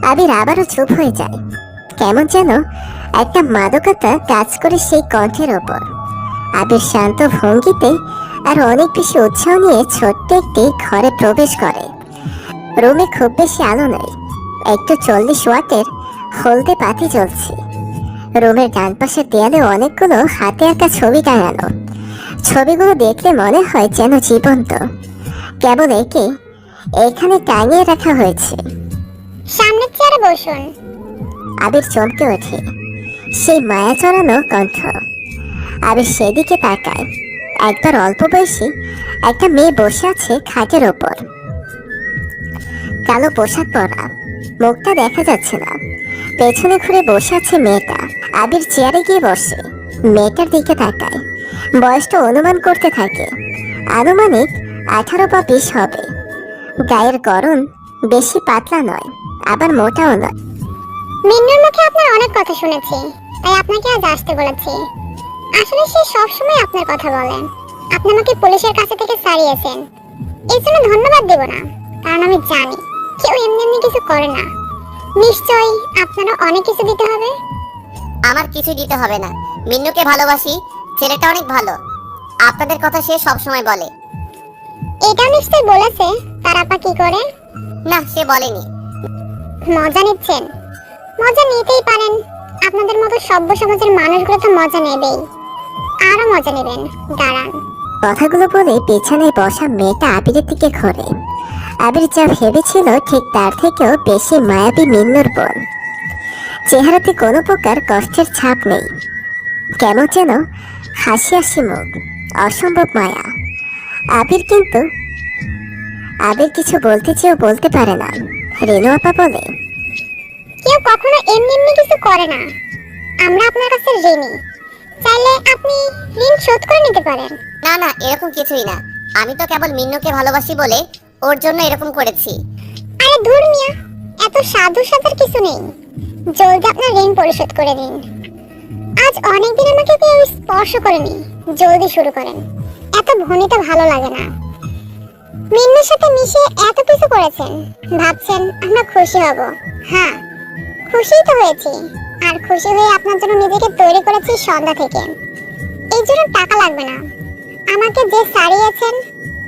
আবির আবারও চুপ হয়ে যায়। কেমন যেন একটা মাদকতা কাজ করে সেই কণ্ঠের ওপর। আবির শান্ত ভঙ্গিতে আর অনেক বেশি উৎসাহ নিয়ে ছোট্ট একটি ঘরে প্রবেশ করে। রুমে খুব বেশি আলো নেই, একটু 40 ওয়াটের হলদে বাতি জ্বলছে। রুমের ডান পাশের দেয়ালে অনেকগুলো হাতে আঁকা ছবি টাঙানো। ছবিগুলো দেখলে মনে হয় যেন জীবন্ত। কেবল এখানে টাঙিয়ে রাখা হয়েছে। সামনের চেয়ারে বসুন। আবির চমকে ওঠে। সেই মায়া চড়ানো কণ্ঠ। আবির সেদিকে তাকায়। একবার অল্প বয়সী একটা মেয়ে বসে আছে খাটের ওপর। কালো পোশাক পরা, মুখটা দেখা যাচ্ছে না। পেছনে ঘুরে বসে আছে মেয়েটা। আবির চেয়ারে গিয়ে বসে, মেয়েটার দিকে তাকায়। বয়সটা অনুমান করতে থাকে। আনুমানিক 18 বা 20 হবে। গায়ের গড়ন বেশি পাতলা নয়, আবার মোটাও নয়। মিন্নুর মুখে আপনার অনেক কথা শুনেছি, তাই আপনাকে আজ আসতে বলেছি। আসলে সে সবসময় আপনার কথা বলে। আপনি আমাকে পুলিশের কাছে থেকে ছাড়িয়েছেন, এর জন্য ধন্যবাদ দেব না, কারণ আমি জানি কেউ এমনি এমনি কিছু করে না। নিশ্চয়ই আপনারও অনেক কিছু দিতে হবে। আমার কিছু দিতে হবে না, মিন্নুকে ভালোবাসি, ছেলেটা অনেক ভালো। আপনাদের কথা সে সব সময় বলে। এটা নিশ্চয়ই বলেছে তার আপা কি করে? না, সে বলেনি। মজা নিচ্ছেন? মজা নিতেই পারেন, আপনাদের মতো সভ্য সমাজের মানুষগুলো তো মজা নেবেই, আরো মজা নেবেন, দাঁড়ান। কথাগুলো বলে পেছনে বসা মেয়েটা আবিরের দিকে ঘোরে। আবির যা ভেবেছিল ঠিক তার থেকেও বেশি মায়াবী মিন্নুর বোন। চেহারাতে কোনো প্রকার কষ্টের ছাপ নেই, কেমন যেন হাসি হাসি মুখ, অসম্ভব মায়া। আবির কিছু বলতে চেয়েও বলতে পারে না। রেনু আপা বলে, কেউ কখনো এমনি এমনি কিছু করে না। আমরা আপনার কাছে ঋণী, চাইলে আপনি ঋণ শোধ করে নিতে পারেন। না না, এরকম কিছুই না। আমি তো কেবল মিন্নুকে ভালোবাসি বলে ওর জন্য এরকম করেছি। আরে ধুর মিয়া, এত সাধু সাধার কিছু নেই। জলদি আপনার ঋণ পরিশোধ করে দিন। আজ অনেকদিন আমাকে কেউ স্পর্শ করেনি, জলদি শুরু করেন। এত ভনিতা ভালো লাগে না। মিন্নুর সাথে মিশে এত কিছু করেছেন, ভাবছেন আমরা খুশি হব। হ্যাঁ, খুশিই তো হয়েছি, আর খুশি হয়ে আপনার জন্য নিজেকে তৈরি করেছি সন্ধ্যা থেকে। এই জন্য টাকা লাগবে না। আমাকে যে সারিয়েছেন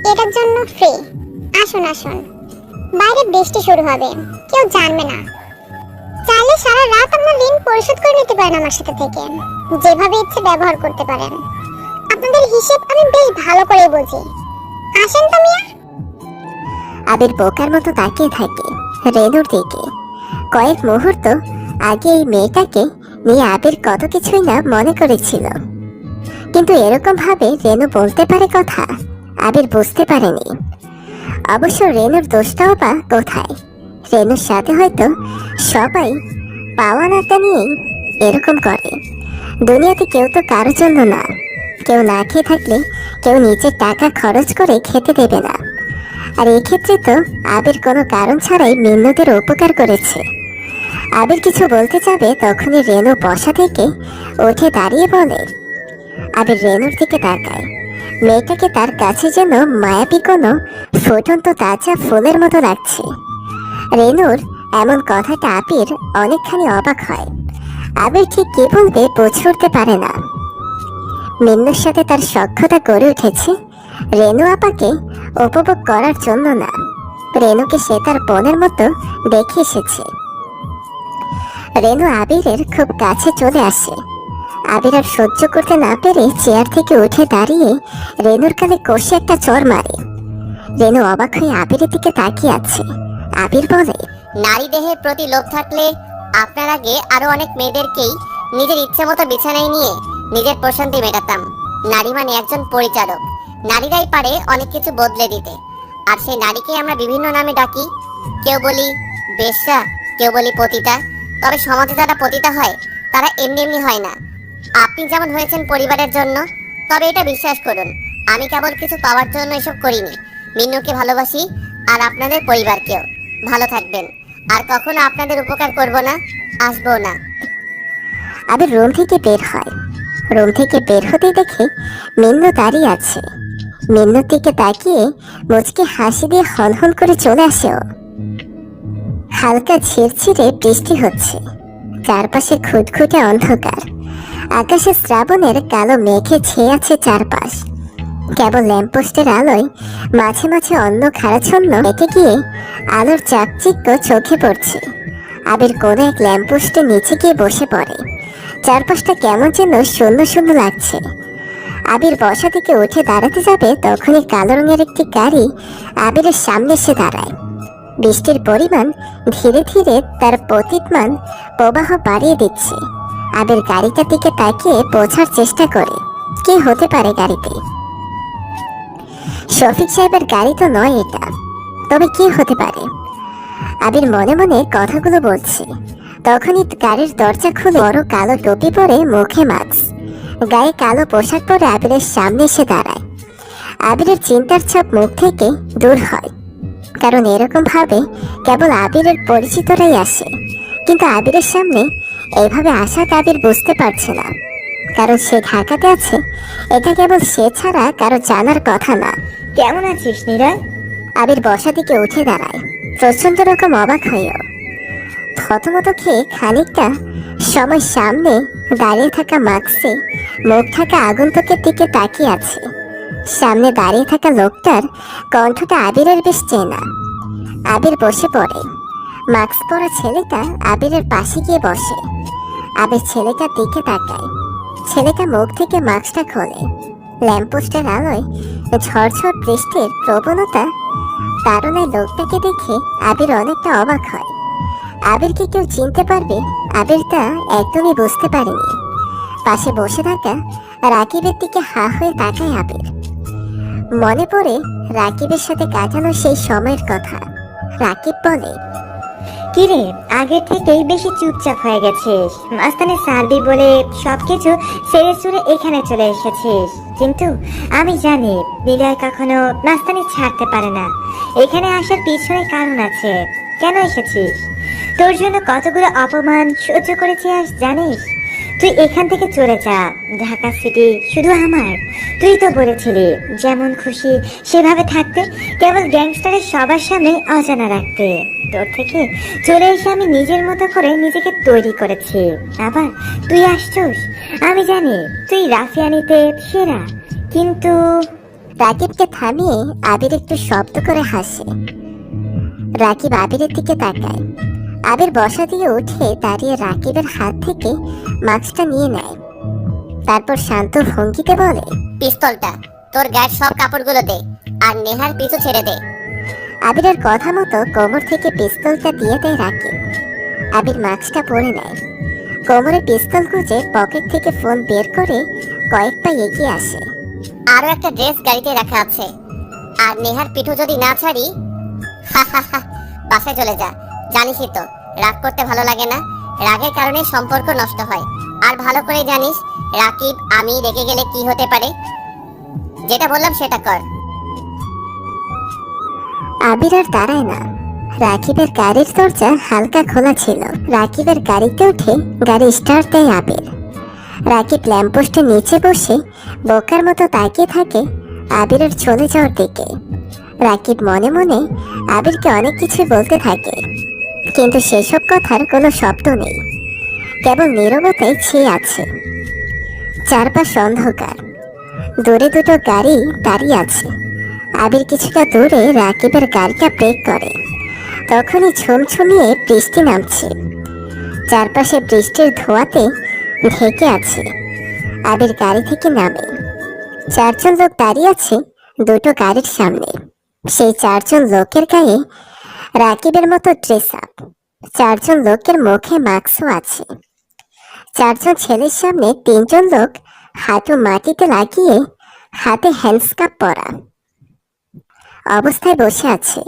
এটার জন্য ফ্রি। আসুন আসুন, বাইরে বৃষ্টি শুরু হবে, কেউ জানবে না। চাইলে সারা রাত আপনার ঋণ পরিশোধ করে নিতে পারেন আমার সাথে থেকে, যেভাবে ইচ্ছে ব্যবহার করতে পারেন। আপনাদের হিসেব আমি বেশ ভালো করে বুঝি। আসেন তো মিয়া। আবির বোকার মতো তাকিয়ে থাকে রেনুর দিকে। কয়েক মুহূর্ত আগে এই মেয়েটাকে নিয়ে আবির কত কিছুই না মনে করেছিল, কিন্তু এরকম ভাবে রেনু বলতে পারে কথা আবির বুঝতে পারেনি। অবশ্য রেনুর দোষটাও বা কোথায়? রেনুর সাথে হয়তো সবাই পাওয়া নাটা নিয়েই এরকম করে। দুনিয়াতে কেউ তো কারোর জন্য না। কেউ না খেয়ে থাকলে কেউ নিজের টাকা খরচ করে খেতে দেবে না। আর এক্ষেত্রে তো আবির কোনো কারণ ছাড়াই মিন্নুদের উপকার করেছে। আবির কিছু বলতে যাবে তখনই রেনু বসা থেকে উঠে দাঁড়িয়ে বলে। আবির রেনুর দিকে তাকায়। মেয়েটাকে তার কাছে যেন মায়াবী কোনো ফুটন্ত তাজা ফুলের মতো লাগছে। রেনুর এমন কথাটা আবির অনেকখানি অবাক হয়। আবির ঠিক কি বলবে বুঝে উঠতে পারে না। মিন্নুর সাথে তার সখ্যতা গড়ে উঠেছে রেনু আপাকে উপভোগ করার জন্য না, রেনুকে সে তার বোনের মতো দেখে এসেছে। রেনু আবিরের খুব কাছে চলে আসে। আবির আর সহ্য করতে না পেরে চেয়ার থেকে উঠে দাঁড়িয়ে রেনুর কানে কষে একটা চড় মারে। রেনু অবাক হয়ে আবিরের দিকে তাকিয়ে আছে। আবির বলে, নারী দেহের প্রতি লোভ থাকলে আপনার আগে আরো অনেক মেয়েদেরকেই নিজের ইচ্ছে মতো বিছানায় নিয়ে নিজের প্রশান্তি মেটাতাম। নারী মানে একজন পরিচারক। নারীরাই পারে অনেক কিছু বদলে দিতে, আর সেই নারীকে আমরা বিভিন্ন নামে ডাকি। কেউ বলি বেশ্যা, কেউ বলি পতিতা। তবে সমাজে যারা পতিতা হয় তারা এমনি এমনি হয় না। আপনি যেমন হয়েছেন পরিবারের জন্য, তবে এটা বিশ্বাস করুন আমি কেবল কিছু পাওয়ার জন্য এসব করিনি। মিন্নুকে ভালোবাসি, আর আপনাদের পরিবারকেও। ভালো থাকবেন, আর কখনো আপনাদের উপকার করব না, আসবো না। আবির রুম থেকে বের হয়। রুম থেকে বের হতে দেখে মিন্নু দাঁড়িয়ে আছে। মিন্নুর দিকে তাকিয়ে মুচকে হাসি দিয়ে হনহন করে চলে আসে ও। হালকা ঝিরঝিরে বৃষ্টি হচ্ছে, চারপাশে খুঁতখুঁটে অন্ধকার। আকাশে শ্রাবণের কালো মেঘে ছেয়ে আছে চারপাশ। কেবল ল্যাম্পপোস্টের আলোয় মাঝে মাঝে অন্য খাড়াচ্ছন্ন মেঘে গিয়ে আলোর চাকচিক্য চোখে পড়ছে। আবির কোনো এক ল্যাম্পপোস্টের নিচে গিয়ে বসে পড়ে। চারপাশটা কেমন যেন শূন্য শূন্য লাগছে। আবির বসা থেকে উঠে দাঁড়াতে যাবে, তখনই কালো রঙের একটি গাড়ি আবিরের সামনে এসে দাঁড়ায়। বৃষ্টির পরিমাণ ধীরে ধীরে তার পতিতমান প্রবাহ বাড়িয়ে দিচ্ছে। আবির গাড়িটার দিকে তাকিয়ে বোঝার চেষ্টা করে কি হতে পারে গাড়িতে। শফিক সাহেবের গাড়ি তো নয় এটা, তবে কি হতে পারে? আবির মনে মনে কথাগুলো বলছে। তখনই গাড়ির দরজা খুলে বড় কালো টুপি পরে, মুখে মাস্ক, গায়ে কালো পোশাক পরে আবিরের সামনে এসে দাঁড়ায়। আবিরের চিন্তার ছাপ মুখ থেকে দূর হয়, কারণ এরকম ভাবে কেবল আবিরের পরিচিতরাই আসে। কিন্তু আবিরের সামনে এইভাবে আসাটা আবির বুঝতে পারছে না, কারণ সে ঢাকাতে আছে। এটা কেবল সে ছাড়া কারো জানার কথা না। কেমন আছিস নিলয়? আবির বসা থেকে উঠে দাঁড়ায়, প্রচন্ড রকম অবাক হয়েও। থতমত খেয়ে খানিকটা সময় সামনে দাঁড়িয়ে থাকা মাস্কে মুখ থাকা আগন্তুকের দিকে তাকিয়ে আছে। সামনে দাঁড়িয়ে থাকা লোকটার কণ্ঠটা আবিরের বেশ চেনা। আবির বসে পড়ে। মাস্ক পরা ছেলেটা আবিরের পাশে গিয়ে বসে। আবির ছেলেটার দিকে তাকায়। ছেলেটা মুখ থেকে মাস্কটা খোলে। ল্যাম্পপোস্টের আলোয় ঝড়ঝড় বৃষ্টির প্রবণতা তারুণের লোকটাকে দেখে আবির অনেকটা অবাক হয়। আবিরকে কেউ চিনতে পারবে, আবির তা একদমই বুঝতে পারেনি। পাশে বসে থাকা রাকিবের দিকে হা হয়ে তাকায় আবির। মনে পড়ে রাকিবের সাথে কাটানো সেই সময়ের কথা। রাকিব বলে, কিরে, আগে থেকেই বেশি চুপচাপ হয়ে গেছিস। মাস্তানে সারবি বলে সবকিছু ছেড়ে ছুড়ে এখানে চলে এসেছিস, কিন্তু আমি জানি নিলয় কখনো মাস্তানি ছাড়তে পারে না। এখানে আসার পিছনে কারণ আছে। কেন এসেছিস? তোর জন্য কতগুলো অপমান সহ্য করেছি আজ জানিস? তুই এখান থেকে চলে যা, ঢাকা সিটি শুধু আমার। তুই তো বলেছিলি যেমন খুশি সেভাবে থাকতে, কেবল গ্যাংস্টারের সবার সামনে অজানা রাখতে। তোর থেকে চলে এসে আমি নিজের মতো করে নিজেকে তৈরি করেছি। আবার তুই আসছস, আমি জানি তুই রাফিয়ানিতে সেরা, কিন্তু রাকিবকে থামিয়ে আবির একটু শব্দ করে হাসে। রাকিব আবিরের দিকে তাকায়। আবির বসা দিয়ে উঠে দাঁড়িয়ে রাকিবের হাত থেকে মাস্কটা নিয়ে নেয়। তারপর শান্ত ভঙ্গিতে বলে, পিস্তলটা তোর গায়ের সব কাপড়গুলো দে, আর নেহার পিছু ছেড়ে দে। আবিরের কথা মতো কোমর থেকে পিস্তলটা দিয়ে দেয় রাকিব। আবির মাস্কটা পরে নেয়। কোমরে পিস্তল গুঁজে পকেট থেকে ফোন বের করে কয়েক পা এগিয়ে আসে। আরো একটা ড্রেস গাড়িতে রাখা আছে, আর নেহার পিঠু যদি না ছাড়ি, হা হা হা, বাসায় চলে যা। জানিসই তো রাগ করতে ভালো লাগে না, রাগের কারণে সম্পর্ক নষ্ট হয়। আর ভালো করে জানিস রাকিব, আমি রেগে গেলে কি হতে পারে। যেটা বললাম সেটা কর। আবির আর দাঁড়ায় না। রাকিবের গাড়ির দরজা হালকা খোলা ছিল। রাকিবের গাড়িতে উঠে গাড়ি স্টার্ট দেয় আবির। রাকিব ল্যাম্পপোস্টের নিচে বসে বোকার মতো তাকিয়ে থাকে আবিরের চলে যাওয়ার দিকে। রাকিব মনে মনে আবিরকে অনেক কিছু বলতে থাকে, কিন্তু সেসব কথার কোনো শব্দ নেই, কেবল নীরবতায় ছেয়ে আছে। চারপাশ অন্ধকার, দূরে দুটো গাড়ি দাঁড়িয়ে আছে। আবির কিছুটা দূরে রাকিবের গাড়িটা ব্রেক করে, তখনই ঝুমঝুমিয়ে বৃষ্টি নামছে। চারপাশে বৃষ্টির ধোঁয়াতে ঢেকে আছে। আবির গাড়ি থেকে নামে। চারজন লোক দাঁড়িয়ে আছে দুটো গাড়ির সামনে। সেই চারজন লোকের গায়ে রাকিবের মতো ড্রেস আপ। চারজন লোকের মুখে মাস্কও আছে। চারজন ছেলের সামনে তিনজন লোক হাঁটু মাটিতে লাগিয়ে হাতে হ্যান্ডস্কাপ পরা অবস্থায় বসে আছে,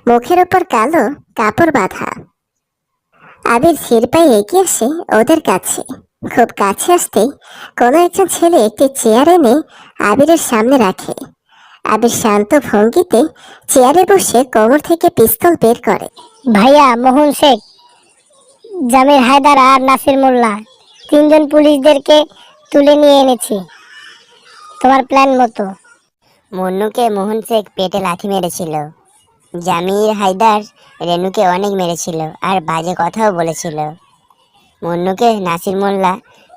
মুখের ওপর কালো কাপড় বাঁধা। আবির ধীর পায়ে এগিয়ে আসে ওদের কাছে। খুব কাছে আসতেই কোনো একজন ছেলে একটি চেয়ার এনে আবিরের সামনে রাখে। আবির শান্ত ভঙ্গিতে চেয়ারে বসে কোমর থেকে পিস্তল বের করে। ভাইয়া, মোহন শেখ, জামির হায়দার আর নাসির মোল্লা, তিনজন পুলিশদেরকে তুলে নিয়ে এনেছি তোমার প্ল্যান মতো। মুন্নুকে মোহন শেখ পেটে লাথি মেরেছিল, জামির হায়দার রেনুকে অনেক মেরেছিল আর বাজে কথাও বলেছিল। মুন্নুকে নাসির মোল্লা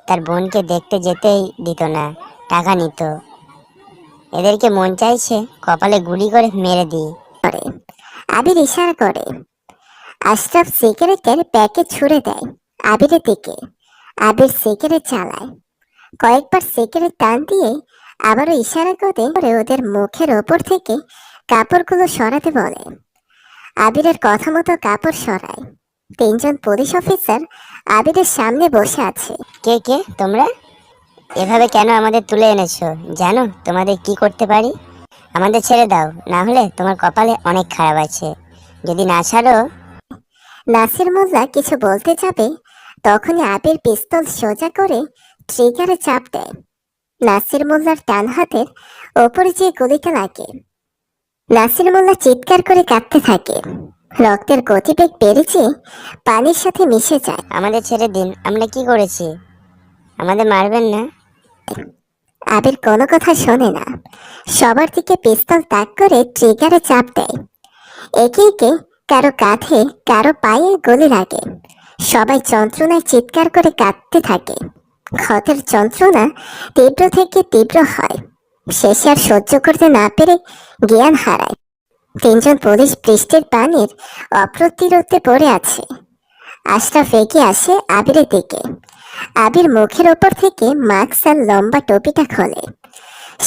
তার বোনকে দেখতে যেতেই দিত না, টাকা নিত। এদেরকে মন চাইছে কপালে গুলি করে মেরে দিই। করে আবির ইশারা করে। আশরাফ সিগারেটের প্যাকেট ছুঁড়ে দেয় আবিরের দিকে। আবির সিগারেট চালায়, কয়েকবার সিগারেট টান দিয়ে আবারও ইশারা করে ওদের মুখের ওপর থেকে কাপড়গুলো সরাতে বলে। আবিরের কথা মতো কাপড় সরায়। তিনজন পুলিশ অফিসার আবিরের সামনে বসে আছে। কে কে তোমরা? এভাবে কেন আমাদের তুলে এনেছো? জানো তোমাদের কি করতে পারি? আমাদের ছেড়ে দাও, না হলে তোমার কপালে অনেক খারাপ আছে। যদি না ছাড়ো। নাসির মোল্লা কিছু বলতে যাবে, তখনই আবির পিস্তল সোজা করে ট্রিগারে চাপ দেয়। নাসির মোল্লার ডান হাতের ওপরে যে গুলিটা লাগে। নাসির মোল্লা চিৎকার করে কাঁদতে থাকে। রক্তের গতিবেগ বেড়ে যেয়ে পানির সাথে মিশে যায়। আমাদের ছেড়ে দিন, আমরা কি করেছি? আমাদের মারবেন না। আবির কোনো কথা শোনে না, সবার দিকে পিস্তল তাক করে ট্রিগারে চাপ দেয়। একে একে কারো কাঁধে কারো পায়ে গুলি লাগে। সবাই যন্ত্রণায় চিৎকার করে কাঁদতে থাকে। ক্ষতের যন্ত্রণা তীব্র থেকে তীব্র হয়। শেষে আর সহ্য করতে না পেরে জ্ঞান হারায়। তিনজন পুলিশ বৃষ্টির পানির অপ্রতিরোধে পড়ে আছে। আশরাফ এগিয়ে আসে আবিরের দিকে। আবির মুখের ওপর থেকে মাস্ক আর লম্বা টুপিটা খোলে।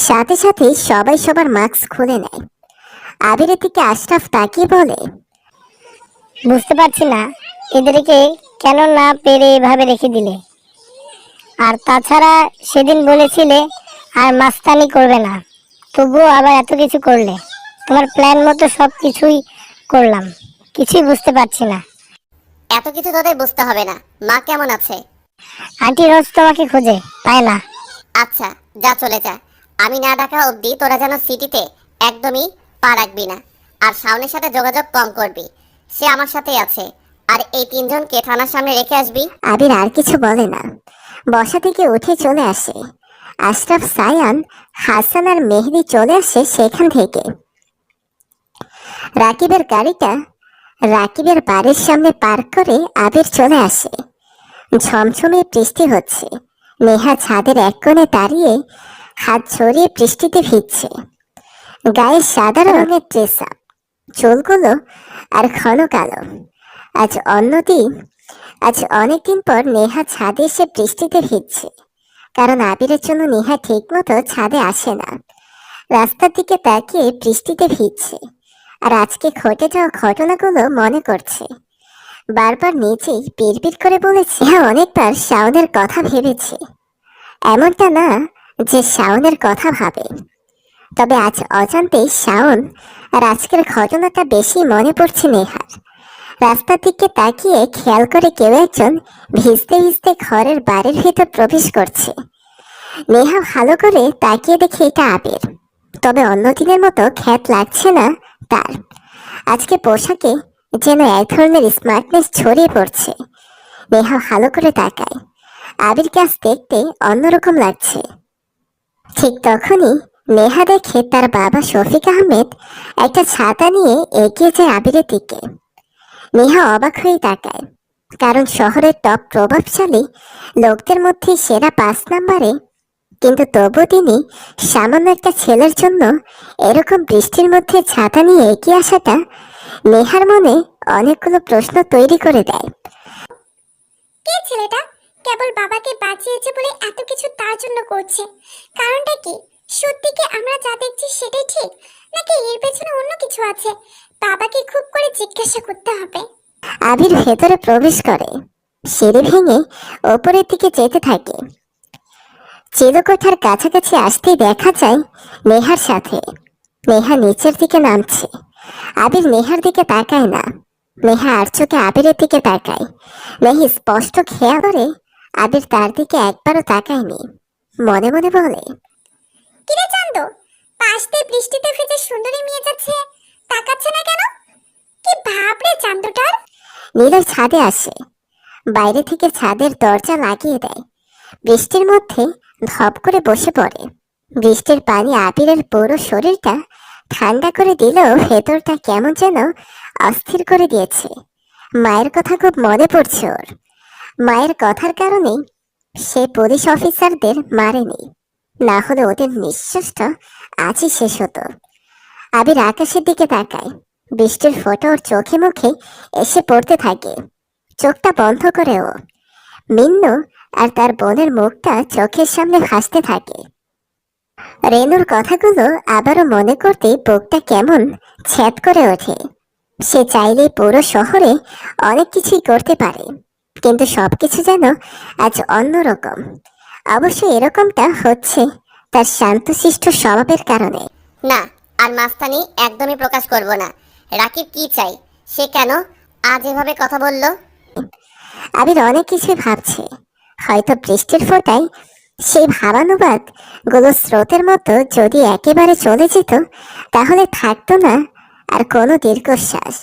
সাথে সাথেই সবাই সবার মাস্ক খুলে নেয়। আবিরের দিকে আশরাফ তাকিয়ে বলে, বুঝতে পারছি না এদেরকে কেন না পেরে এভাবে রেখে দিলে। আর তাছাড়া সেদিন বলেছিলে আর মাস্তানি করবে না, তবুও আবার এত কিছু করলে। তোমার প্ল্যান মতো সব কিছুই করলাম, কিছুই বুঝতে পারছি না। এত কিছু তোদের বুঝতে হবে না। মা কেমন আছে? আন্টি রোজ তোমাকে খোঁজে, পায় না। আচ্ছা, যা চলে যা। আমি না ডাকা অবধি তোরা যেন সিটিতে একদমই পা রাখবি না। আর শাওনের সাথে যোগাযোগ কম করবি, সে আমার সাথেই আছে। আর এই তিনজনকে থানার সামনে রেখে আসবি। আবির আর কিছু বলে না, বসা থেকে উঠে চলে আসে। আশরাফ, সায়ান, হাসান আর মেহেদি চলে আসে সেখান থেকে। রাকিবের গাড়িটা রাকিবের বাড়ির সামনে পার্ক করে আবির চলে আসে। ঝমঝমে বৃষ্টি হচ্ছে। নেহা ছাদের এক কোণে দাঁড়িয়ে হাত ছড়িয়ে বৃষ্টিতে ভিজছে। গায়ে সাদা রঙের ড্রেস আপ, চুলগুলো আর ঘন কালো। আজ অনেকদিন পর নেহা ছাদে এসে বৃষ্টিতে ভিজছে, কারণ আবিরের জন্য নেহা ঠিক মতো ছাদে আসে না। রাস্তার দিকে তাকিয়ে বৃষ্টিতে ভিজছে আর আজকে ঘটে যাওয়া ঘটনাগুলো মনে করছে। বারবার নিজেই বিড়বিড় করে বলেছে, হ্যাঁ, অনেকবার শাওনের কথা ভেবেছে। এমনটা না যে শাওনের কথা ভাবে, তবে আজ অজান্তেই শাওন আর আজকের ঘটনাটা বেশি মনে পড়ছে নেহার। রাস্তার দিকে তাকিয়ে খেয়াল করে কেউ একজন ভিজতে ভিজতে ঘরের বাড়ির ভেতর প্রবেশ করছে। নেহা ভালো করে তাকিয়ে দেখে এটা আবির, তবে অন্যদিনের মতো খ্যাত লাগছে না তার। আজকে পোশাকে যেন এক ধরনের স্মার্টনেস ছড়িয়ে পড়ছে। নেহা ভালো করে তাকায়, আবিরকে আজ দেখতে অন্যরকম লাগছে। ঠিক তখনই নেহা দেখে তার বাবা শফিক আহমেদ একটা ছাতা নিয়ে এগিয়ে যায় আবিরের দিকে। নেহা অবাক হয়ে তাকায়, কারণ শহরের টপ প্রভাবশালী লোকদের মধ্যে সেরা 5 নম্বরে, কিন্তু তবু তিনি সামান্য একটা ছেলের জন্য এরকম বৃষ্টির মধ্যে ছাতা নিয়ে এগিয়ে আসাটা নেহার মনে অনেকগুলো প্রশ্ন তৈরি করে দেয়। কে ছেলেটা? কেবল বাবাকে বাঁচিয়েছে বলে এত কিছু তার জন্য করছে, কারণটা কি? সত্যি কি আমরা যা দেখছি সেটাই ঠিক, নাকি এর পেছনে অন্য কিছু আছে? বাবাকে খুব করে জিজ্ঞাসা করতে হবে। আবির ভেতরে প্রবেশ করে, সিঁড়ি ভেঙে ওপরের দিকে যেতে থাকে। চিলকোঠার কাছাকাছি আসতেই দেখা যায় নেহার সাথে। নেহা নিচের দিকে নামছে। আবির নেহার দিকে তাকায় না, নেহা আর চোখে আবিরের দিকে তাকায়। নেহি স্পষ্ট খেয়াল করে আবির তার দিকে একবারও তাকায়নি। মনে মনে বলে, কিরে চান্দু, পাশ দিয়ে বৃষ্টিতে ভিজে সুন্দরী মেয়ে যাচ্ছে, তাকাচ্ছে না কেন? কি ভাবরে চান্দুটার? নীলয় ছাদে আসে, বাইরে থেকে ছাদের দরজা লাগিয়ে দেয়। বৃষ্টির মধ্যে ধপ করে বসে পড়ে। বৃষ্টির পানি আবিরের পুরো শরীরটা ঠান্ডা করে দিলেও ভেতরটা কেমন যেন অস্থির করে দিয়েছে। মায়ের কথা খুব মনে পড়ছে ওর। মায়ের কথার কারণেই সে পুলিশ অফিসারদের মারেনি, না হলে ওদের নিঃশ্বাসটা আজই শেষ হতো। আবির আকাশের দিকে তাকায়। বৃষ্টির ফোঁটা ওর চোখে মুখে এসে পড়তে থাকে। চোখটা বন্ধ করে ও। মিন্নু আর তার বোনের মুখটা চোখের সামনে ভাসতে থাকে। রেনুর কথাগুলো আবারও মনে করতে বুকটা কেমন ছ্যাদ করে ওঠে। সে চাইলেই পুরো শহরে অনেক কিছুই করতে পারে, কিন্তু সবকিছু যেন আজ অন্যরকম। অবশ্য এরকমটা হচ্ছে তার শান্তশিষ্ট স্বভাবের কারণে। না, আর মাস্তানি একদমই প্রকাশ করব না। রাকিব কি চাই? সে কেন আজ এভাবে কথা বলল? আবির অনেক কিছুই ভাবছে। হয়তো বৃষ্টির ফোঁটায় সেই ভাবানুবাদ গুলো স্রোতের মতো যদি একেবারে চলে যেত, তাহলে থাকতো না আর কোনো দীর্ঘশ্বাস।